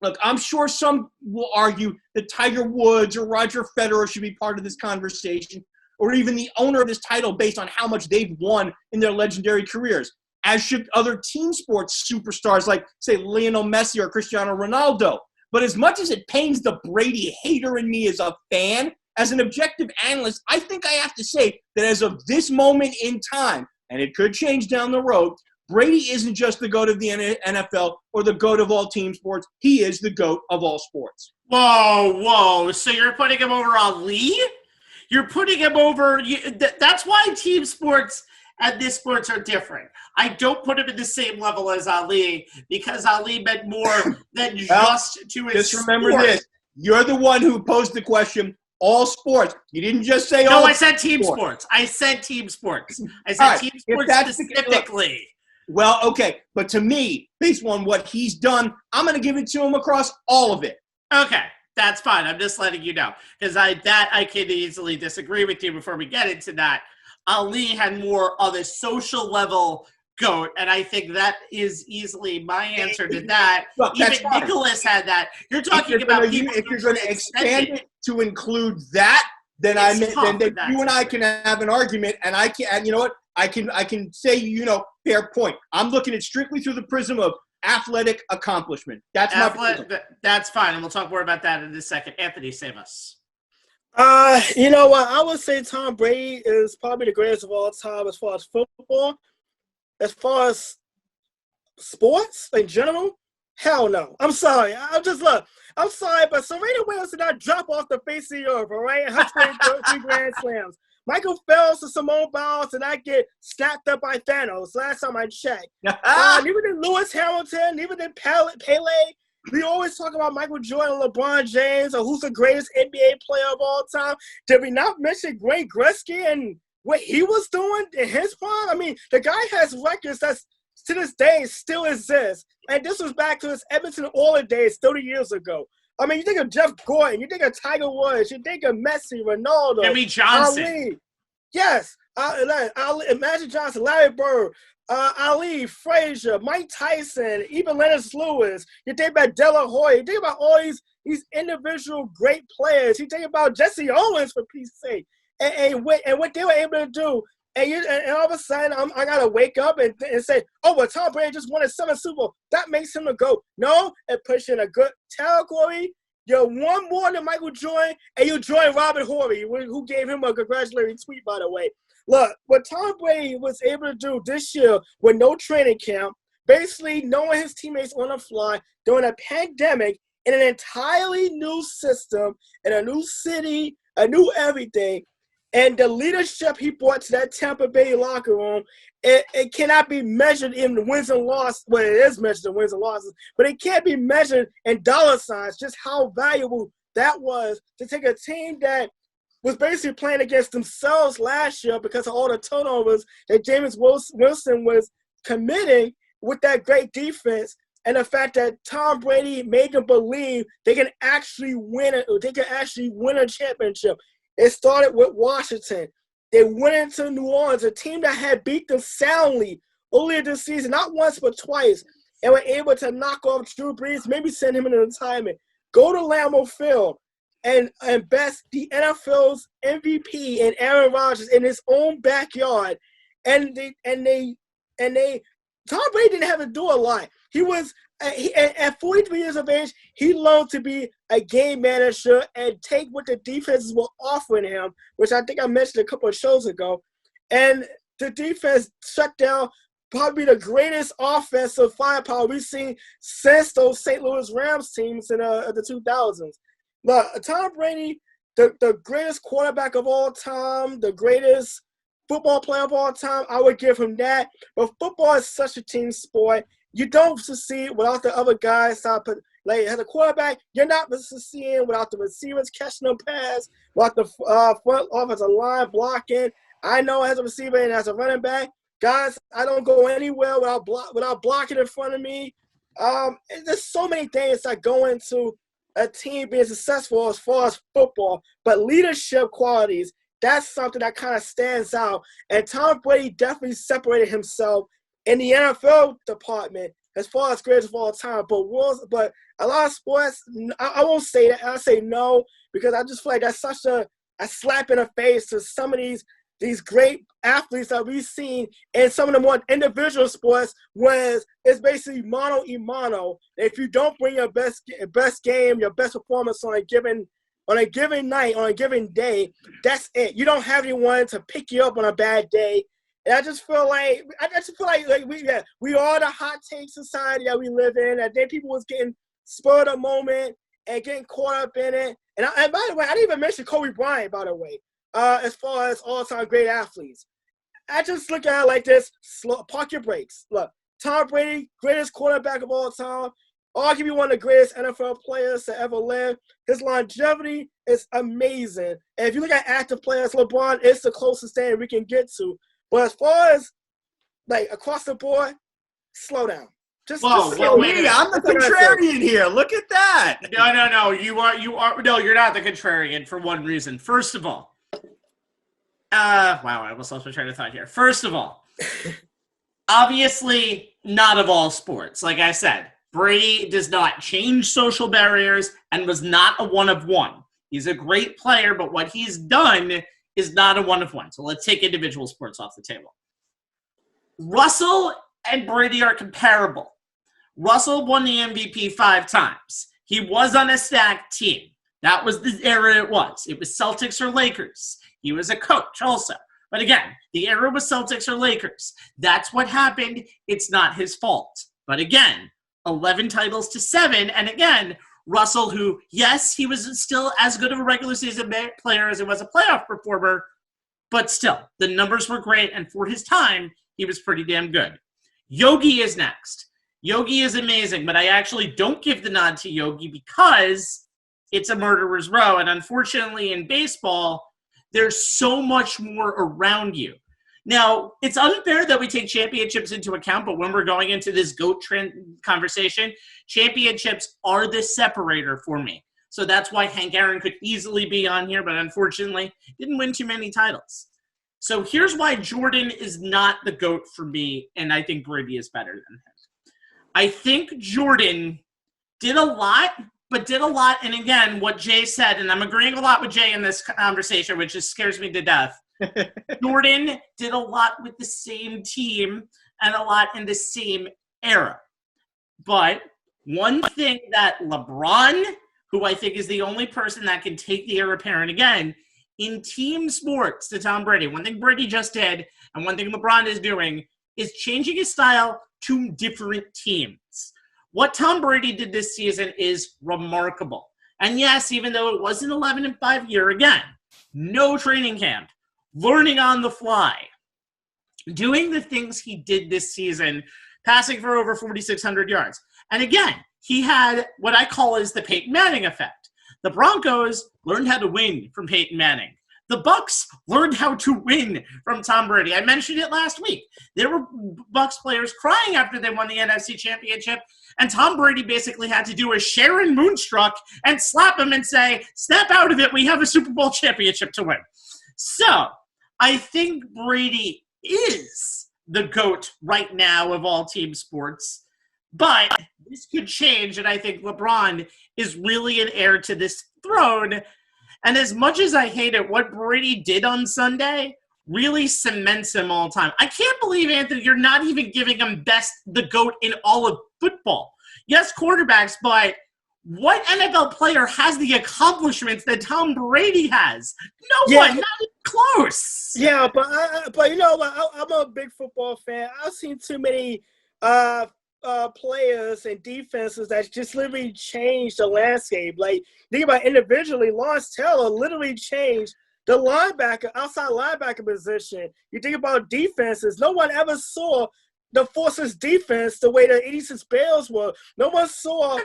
[SPEAKER 1] Look, I'm sure some will argue that Tiger Woods or Roger Federer should be part of this conversation, or even the owner of this title based on how much they've won in their legendary careers, as should other team sports superstars like, say, Lionel Messi or Cristiano Ronaldo. But as much as it pains the Brady hater in me as a fan, as an objective analyst, I think I have to say that as of this moment in time, and it could change down the road, Brady isn't just the GOAT of the NFL or the GOAT of all team sports. He is the GOAT of all sports.
[SPEAKER 2] Whoa. So you're putting him over Ali? You're putting him over – that's why team sports and this sports are different. I don't put him in the same level as Ali because Ali meant more than just to his
[SPEAKER 1] Just remember this. You're the one who posed the question – all sports. You didn't just say all.
[SPEAKER 2] No, I said team sports. I said team sports. I said team sports specifically.
[SPEAKER 1] Well, okay. But to me, based on what he's done, I'm going to give it to him across all of it.
[SPEAKER 2] Okay. That's fine. I'm just letting you know because I can easily disagree with you before we get into that. Ali had more of a social level GOAT, and I think that is easily my answer to that.
[SPEAKER 1] Look,
[SPEAKER 2] even Nicholas had that. You're talking about people
[SPEAKER 1] if you're going to expand it to include that, then you and I can have an argument, and I can. And you know what? I can say fair point. I'm looking at strictly through the prism of athletic accomplishment. That's
[SPEAKER 2] that's fine, and we'll talk more about that in a second. Anthony, save us.
[SPEAKER 3] You know what? I would say Tom Brady is probably the greatest of all time as far as football. As far as sports in general, hell no. I'm sorry. I'm sorry, but Serena Williams did not drop off the face of the earth, all right? 133 Grand Slams. Michael Phelps and Simone Biles did not get snapped up by Thanos last time I checked. Neither did Lewis Hamilton, neither did Pele. We always talk about Michael Jordan, LeBron James, or who's the greatest NBA player of all time. Did we not mention Wayne Gretzky and what he was doing in his prime? I mean, the guy has records that's to this day still exist. And this was back to his Edmonton Oilers days 30 years ago. I mean, you think of Jeff Gordon, you think of Tiger Woods, you think of Messi, Ronaldo,
[SPEAKER 2] Jimmy Johnson.
[SPEAKER 3] Ali. Yes, Magic Johnson, Larry Bird, Ali, Frazier, Mike Tyson, even Lennox Lewis. You think about De La Hoya. You think about all these individual great players. You think about Jesse Owens, for peace sake. And what they were able to do, and all of a sudden I gotta wake up and say, oh well, Tom Brady just won a 7 Super Bowl. That makes him a GOAT. No, it puts you in a good category. You're one more than Michael Jordan, and you join Robert Horry, who gave him a congratulatory tweet, by the way. Look, what Tom Brady was able to do this year with no training camp, basically knowing his teammates on the fly during a pandemic in an entirely new system, in a new city, a new everything. And the leadership he brought to that Tampa Bay locker room, it cannot be measured in wins and losses. Well, it is measured in wins and losses, but it can't be measured in dollar signs, just how valuable that was to take a team that was basically playing against themselves last year because of all the turnovers that Jameis Wilson was committing with that great defense, and the fact that Tom Brady made them believe they can actually win a championship. It started with Washington. They went into New Orleans, a team that had beat them soundly earlier this season, not once but twice, and were able to knock off Drew Brees, maybe send him into retirement. Go to Lambeau Field and best the NFL's MVP in Aaron Rodgers in his own backyard, and Tom Brady didn't have to do a lot. He was at 43 years of age, he learned to be a game manager and take what the defenses were offering him, which I think I mentioned a couple of shows ago. And the defense shut down probably the greatest offensive firepower we've seen since those St. Louis Rams teams in the 2000s. Look, Tom Brady, the greatest quarterback of all time, the greatest football player of all time, I would give him that. But football is such a team sport. You don't succeed without the other guys. Like as a quarterback, you're not succeeding without the receivers catching them pass, without the front offensive line blocking. I know as a receiver and as a running back, guys, I don't go anywhere without blocking in front of me. There's so many things that go into a team being successful as far as football, but leadership qualities, that's something that kind of stands out. And Tom Brady definitely separated himself in the NFL department as far as greatest of all time. But a lot of sports, I won't say that. I'll say no, because I just feel like that's such a slap in the face to some of these great athletes that we've seen in some of the more individual sports, where it's basically mano a mano. If you don't bring your best game, your best performance on a given night, on a given day, that's it. You don't have anyone to pick you up on a bad day. And I just feel like we are the hot take society that we live in. And then people was getting spurred a moment and getting caught up in it. And by the way, I didn't even mention Kobe Bryant, by the way, as far as all-time great athletes. I just look at it like this: park your brakes. Look, Tom Brady, greatest quarterback of all time, arguably one of the greatest NFL players to ever live. His longevity is amazing. And if you look at active players, LeBron is the closest thing we can get to. But as far as like across the board, slow down.
[SPEAKER 2] Whoa, wait a minute.
[SPEAKER 1] I'm the contrarian here. Look at that.
[SPEAKER 2] No. You are. No, you're not the contrarian for one reason. First of all, wow, I almost lost my train of thought here. First of all, obviously, not of all sports. Like I said, Brady does not change social barriers and was not a one of one. He's a great player, but what he's done is not a one of one. So let's take individual sports off the table. Russell and Brady are comparable. Russell won the MVP 5 times. He was on a stacked team. That was the era it was. It was Celtics or Lakers. He was a coach also. But again, the era was Celtics or Lakers. That's what happened. It's not his fault. But again, 11 titles to 7. And again, Russell, who, yes, he was still as good of a regular season player as he was a playoff performer, but still, the numbers were great. And for his time, he was pretty damn good. Yogi is next. Yogi is amazing, but I actually don't give the nod to Yogi because it's a murderer's row. And unfortunately, in baseball, there's so much more around you. Now, it's unfair that we take championships into account, but when we're going into this GOAT conversation, championships are the separator for me. So that's why Hank Aaron could easily be on here, but unfortunately didn't win too many titles. So here's why Jordan is not the GOAT for me, and I think Brady is better than him. I think Jordan did a lot, and again, what Jay said, and I'm agreeing a lot with Jay in this conversation, which just scares me to death. Jordan did a lot with the same team and a lot in the same era. But one thing that LeBron, who I think is the only person that can take the heir apparent again, in team sports to Tom Brady, one thing Brady just did and one thing LeBron is doing is changing his style to different teams. What Tom Brady did this season is remarkable. And yes, even though it was an 11-5 year, again, no training camp, learning on the fly, doing the things he did this season, passing for over 4,600 yards. And again, he had what I call is the Peyton Manning effect. The Broncos learned how to win from Peyton Manning. The Bucks learned how to win from Tom Brady. I mentioned it last week. There were Bucks players crying after they won the NFC Championship, and Tom Brady basically had to do a Sharon Moonstruck and slap him and say, snap out of it, we have a Super Bowl championship to win. So I think Brady is the GOAT right now of all team sports, but this could change, and I think LeBron is really an heir to this throne. And as much as I hate it, what Brady did on Sunday really cements him all time. I can't believe, Anthony, you're not even giving him the GOAT in all of football. Yes, quarterbacks, but what NFL player has the accomplishments that Tom Brady has? No one, not even close.
[SPEAKER 3] Yeah, but you know what? I'm a big football fan. I've seen too many players and defenses that just literally changed the landscape. Like, think about individually, Lawrence Taylor literally changed the outside linebacker position. You think about defenses, no one ever saw the Forces defense the way the 86 Bears were. No one saw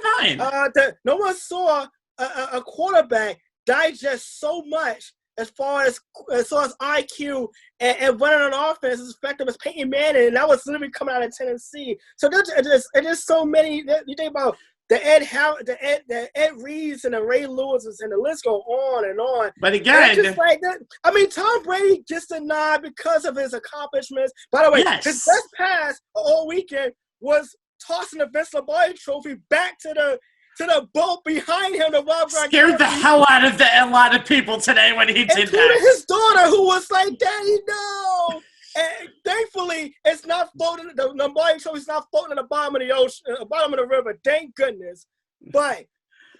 [SPEAKER 3] a quarterback digest so much as far as IQ and running on offense as effective as Peyton Manning, and that was literally coming out of Tennessee. So there's so many. You think about the Ed Reeds and the Ray Lewises, and the list go on and on.
[SPEAKER 2] But again,
[SPEAKER 3] just like that, I mean, Tom Brady gets a nod because of his accomplishments. By the way, his best pass all weekend was tossing the Vince Lombardi Trophy back to the boat behind him.
[SPEAKER 2] Scared the hell out of a lot of people today when he did that.
[SPEAKER 3] His daughter, who was like, "Daddy, no!" And thankfully, it's not floating. The Lombardi Trophy's not floating at the bottom of the ocean, bottom of the river. Thank goodness. But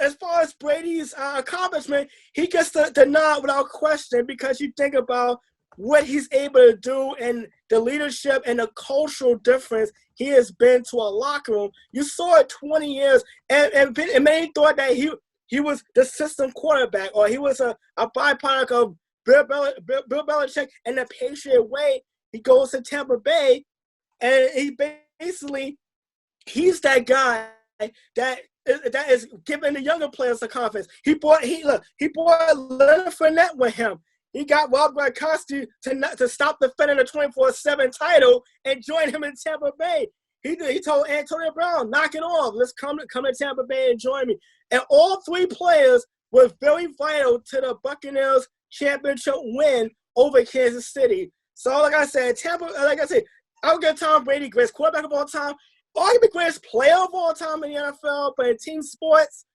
[SPEAKER 3] as far as Brady's accomplishment, he gets the nod without question, because you think about what he's able to do and the leadership and the cultural difference he has been to a locker room. You saw it 20 years, and many thought that he was the system quarterback, or he was a byproduct of Bill Belichick and the Patriot way. He goes to Tampa Bay, and he's that guy that is giving the younger players the confidence. He brought Leonard Fournette with him. He got Rob Gronkowski to stop defending the 24/7 title and join him in Tampa Bay. He told Antonio Brown, knock it off. Let's come to Tampa Bay and join me. And all three players were very vital to the Buccaneers championship win over Kansas City. So like I said, I'll give Tom Brady greatest quarterback of all time, arguably greatest player of all time in the NFL, but in team sports,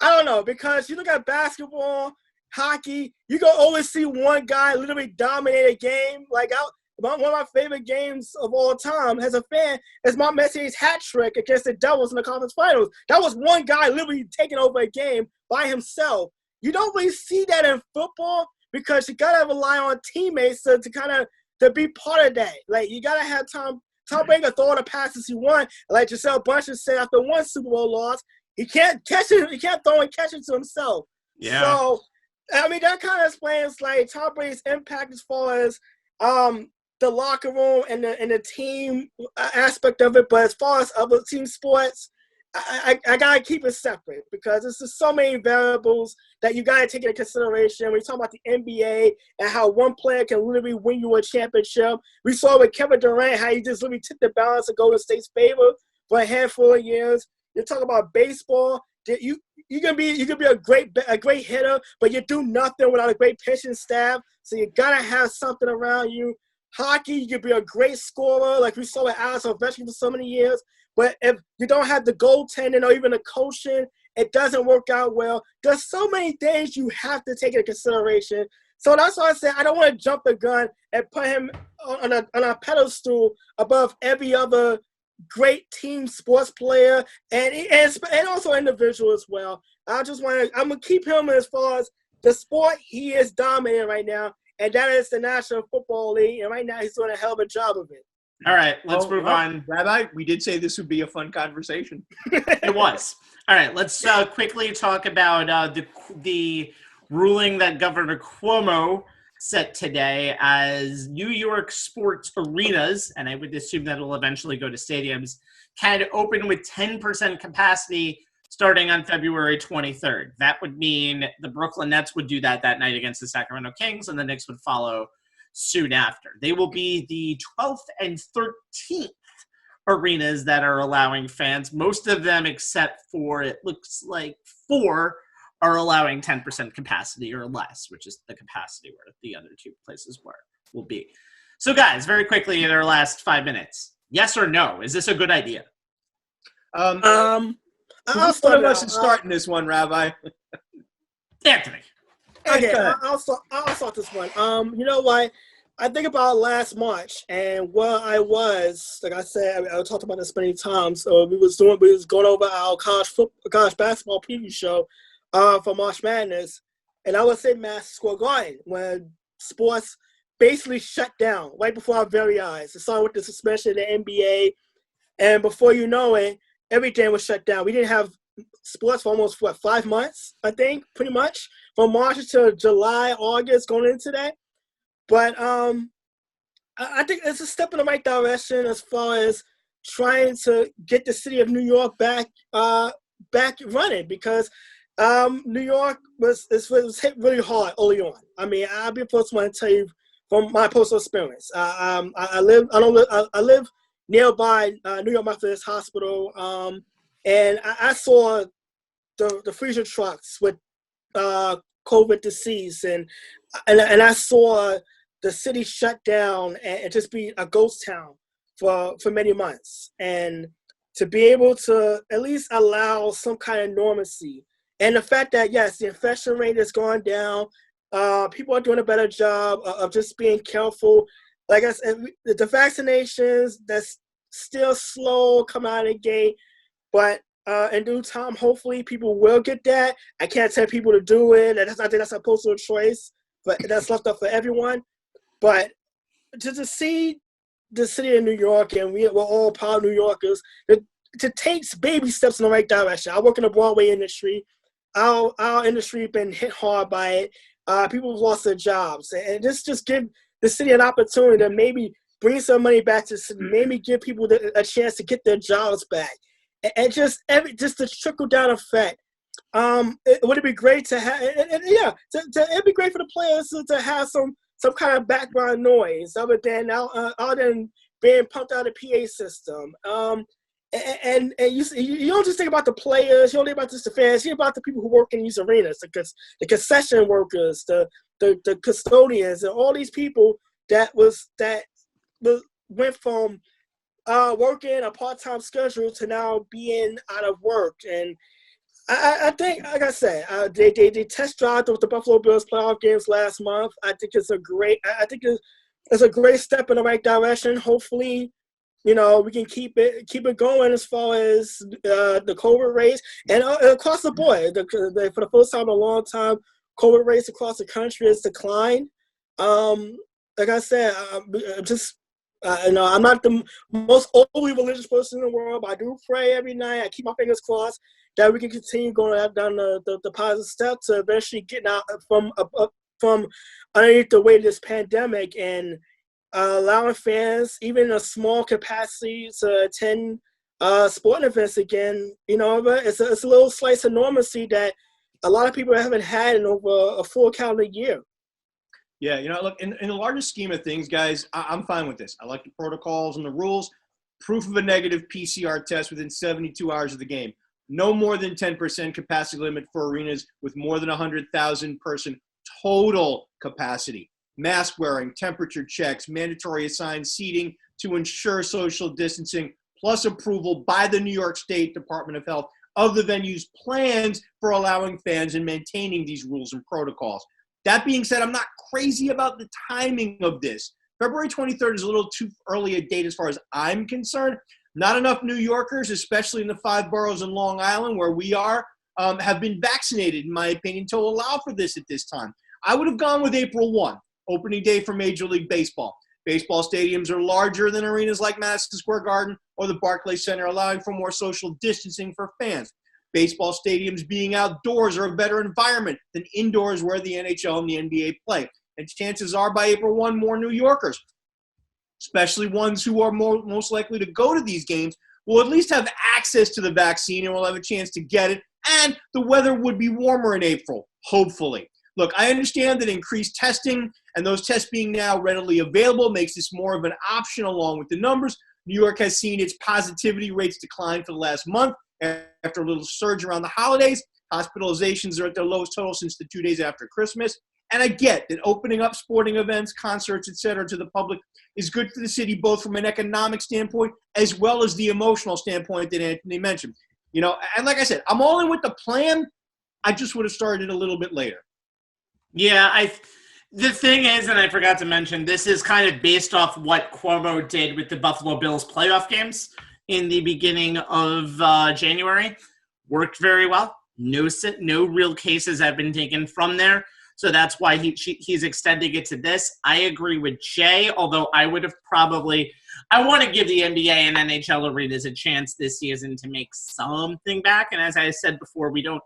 [SPEAKER 3] I don't know, because you look at basketball, hockey, you can always see one guy literally dominate a game. Like one of my favorite games of all time as a fan is Mark Messier's hat trick against the Devils in the conference finals. That was one guy literally taking over a game by himself. You don't really see that in football because you gotta rely on teammates to be part of that. Like you gotta have Tom Brady throw all the passes he wants. Like Giselle Bundchen said after one Super Bowl loss, he can't catch it. He can't throw and catch it to himself.
[SPEAKER 2] Yeah.
[SPEAKER 3] So I mean that kind of explains like Tom Brady's impact as far as the locker room and the team aspect of it. But as far as other team sports, I gotta keep it separate because there's just so many variables that you gotta take into consideration when you talk about the NBA and how one player can literally win you a championship. We saw with Kevin Durant how he just literally tipped the balance of Golden State's favor for a handful of years. You talk about baseball, you can be a great hitter, but you do nothing without a great pitching staff. So you gotta have something around you. Hockey, you can be a great scorer, like we saw with Alex Ovechkin for so many years. But if you don't have the goaltending or even the coaching, it doesn't work out well. There's so many things you have to take into consideration. So that's why I said I don't want to jump the gun and put him on a pedestal above every other great team sports player and also individual as well. I'm gonna keep him as far as the sport he is dominating right now, and that is the National Football League. And right now he's doing a hell of a job of it.
[SPEAKER 2] All right, let's move on.
[SPEAKER 1] Rabbi, we did say this would be a fun conversation.
[SPEAKER 2] It was. All right, let's quickly talk about the ruling that Governor Cuomo set today as New York sports arenas, and I would assume that will eventually go to stadiums, can open with 10% capacity starting on February 23rd. That would mean the Brooklyn Nets would do that night against the Sacramento Kings, and the Knicks would follow soon after. They will be the 12th and 13th arenas that are allowing fans. Most of them, except for it looks like 4, are allowing 10% capacity or less, which is the capacity where the other 2 places will be. So guys, very quickly in our last 5 minutes, yes or no, is this a good idea?
[SPEAKER 1] I'll start us starting this one, Rabbi.
[SPEAKER 2] Anthony.
[SPEAKER 3] Okay, I'll start this one. You know what? I think about last March and where I was. Like I said, I talked about this many times. We was going over our college basketball preview show for March Madness, and I was in Madison Square Garden when sports basically shut down right before our very eyes. It started with the suspension of the NBA, and before you know it, everything was shut down. We didn't have sports for almost 5 months, I think, pretty much from March to July, August, going into that. But I think it's a step in the right direction as far as trying to get the city of New York back running because New York was hit really hard early on. I mean, I'll be the first one to tell you from my personal experience. I live nearby New York Methodist Hospital, and I saw the freezer trucks with COVID deceased, and I saw the city shut down and just be a ghost town for many months. And to be able to at least allow some kind of normalcy, and the fact that yes, the infection rate is going down, people are doing a better job of just being careful. Like I said, the vaccinations that's still slow coming out of the gate, but in due time, hopefully people will get that. I can't tell people to do it. I think that's a personal choice, but that's left up for everyone. But just to see the city of New York, and we're all proud New Yorkers, to take baby steps in the right direction. I work in the Broadway industry. Our industry has been hit hard by it. People have lost their jobs. And just give the city an opportunity to maybe bring some money back to the city, maybe give people a chance to get their jobs back. And just the trickle down effect. Would it be great to have? It'd be great for the players to have some kind of background noise other than being pumped out of the PA system. And you don't just think about the players, you don't think about just the fans, you think about the people who work in these arenas, the concession workers, the custodians, and all these people that went from working a part-time schedule to now being out of work. And I think, like I said, they test drive with the Buffalo Bills playoff games last month. I think it's a great step in the right direction. Hopefully, we can keep it going as far as the COVID rates and across the board. For the first time in a long time, COVID rates across the country has declined. Like I said, I'm not the most overly religious person in the world, but I do pray every night. I keep my fingers crossed that we can continue going down the positive step to eventually getting out from underneath the weight of this pandemic and allowing fans, even in a small capacity, to attend sporting events again. But it's a little slice of normalcy that a lot of people haven't had in over a full calendar year.
[SPEAKER 1] Yeah, look, in the larger scheme of things, guys, I'm fine with this. I like the protocols and the rules. Proof of a negative PCR test within 72 hours of the game. No more than 10% capacity limit for arenas with more than 100,000 person total capacity. Mask wearing, temperature checks, mandatory assigned seating to ensure social distancing, plus approval by the New York State Department of Health of the venue's plans for allowing fans and maintaining these rules and protocols. That being said, I'm not crazy about the timing of this. February 23rd is a little too early a date as far as I'm concerned. Not enough New Yorkers, especially in the 5 boroughs in Long Island where we are, have been vaccinated, in my opinion, to allow for this at this time. I would have gone with April 1, opening day for Major League Baseball. Baseball stadiums are larger than arenas like Madison Square Garden or the Barclays Center, allowing for more social distancing for fans. Baseball stadiums being outdoors are a better environment than indoors where the NHL and the NBA play. And chances are by April 1, more New Yorkers, especially ones who are most likely to go to these games, will at least have access to the vaccine and will have a chance to get it. And the weather would be warmer in April, hopefully. Look, I understand that increased testing and those tests being now readily available makes this more of an option along with the numbers. New York has seen its positivity rates decline for the last month after a little surge around the holidays. Hospitalizations are at their lowest total since the 2 days after Christmas. And I get that opening up sporting events, concerts, etc. to the public is good for the city, both from an economic standpoint as well as the emotional standpoint that Anthony mentioned. And like I said, I'm all in with the plan. I just would have started a little bit later.
[SPEAKER 2] Yeah, the thing is, and I forgot to mention, this is kind of based off what Cuomo did with the Buffalo Bills playoff games in the beginning of January. Worked very well. No real cases have been taken from there. So that's why he's extending it to this. I agree with Jay, although I want to give the NBA and NHL arenas a chance this season to make something back. And as I said before, we don't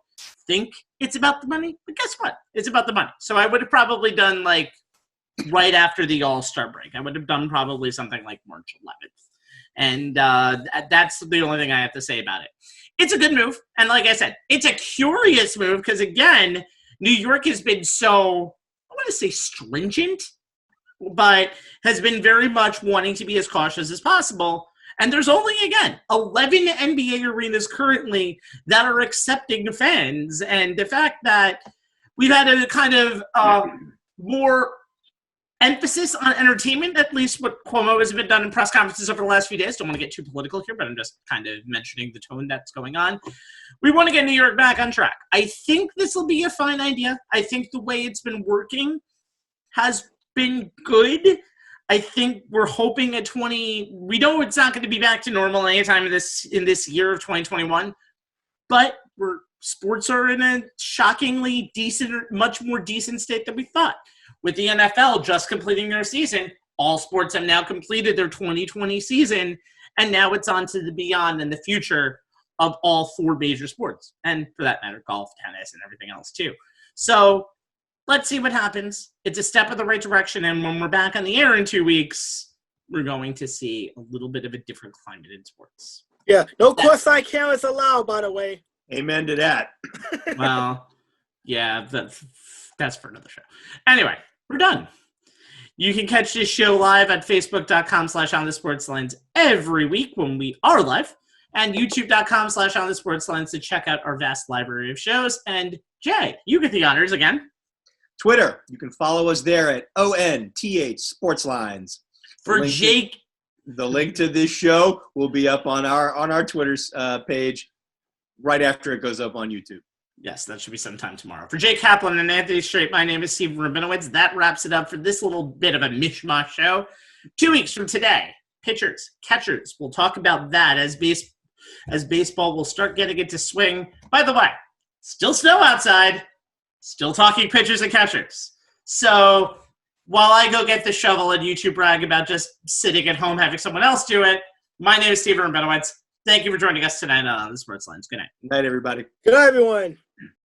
[SPEAKER 2] think it's about the money, but guess what? It's about the money. So I would have probably done right after the All-Star break. I would have done probably something like March 11th. And that's the only thing I have to say about it. It's a good move. And like I said, it's a curious move because, again, New York has been so, I want to say stringent, but has been very much wanting to be as cautious as possible. And there's only, again, 11 NBA arenas currently that are accepting fans. And the fact that we've had a kind of more emphasis on entertainment, at least what Cuomo has been done in press conferences over the last few days. Don't want to get too political here, but I'm just kind of mentioning the tone that's going on. We want to get New York back on track. I think this will be a fine idea. I think the way it's been working has been good. I think we're hoping we know it's not going to be back to normal anytime in this year of 2021, but sports are in a shockingly decent, much more decent state than we thought. With the NFL just completing their season, all sports have now completed their 2020 season, and now it's on to the beyond and the future of all 4 major sports, and for that matter, golf, tennis, and everything else too. So let's see what happens. It's a step in the right direction, and when we're back on the air in 2 weeks, we're going to see a little bit of a different climate in sports.
[SPEAKER 3] Yeah, no courtside cameras allowed, by the way.
[SPEAKER 1] Amen to that.
[SPEAKER 2] Well, yeah, that's for another show. Anyway, we're done. You can catch this show live at facebook.com/onthesportslines every week when we are live, and youtube.com/onthesportslines to check out our vast library of shows. And Jay, you get the honors again.
[SPEAKER 1] Twitter, you can follow us there at ONTH Sportslines.
[SPEAKER 2] For Jake,
[SPEAKER 1] the link to this show will be up on our Twitter page right after it goes up on YouTube.
[SPEAKER 2] Yes, that should be sometime tomorrow. For Jay Kaplan and Anthony Strait, my name is Stephen Rabinowitz. That wraps it up for this little bit of a mishmash show. 2 weeks from today, pitchers, catchers. We'll talk about that as baseball will start getting into swing. By the way, still snow outside. Still talking pitchers and catchers. So while I go get the shovel and YouTube brag about just sitting at home having someone else do it, my name is Stephen Rabinowitz. Thank you for joining us tonight on The Sports Lines. Good night.
[SPEAKER 1] Good night, everybody.
[SPEAKER 3] Good night, everyone.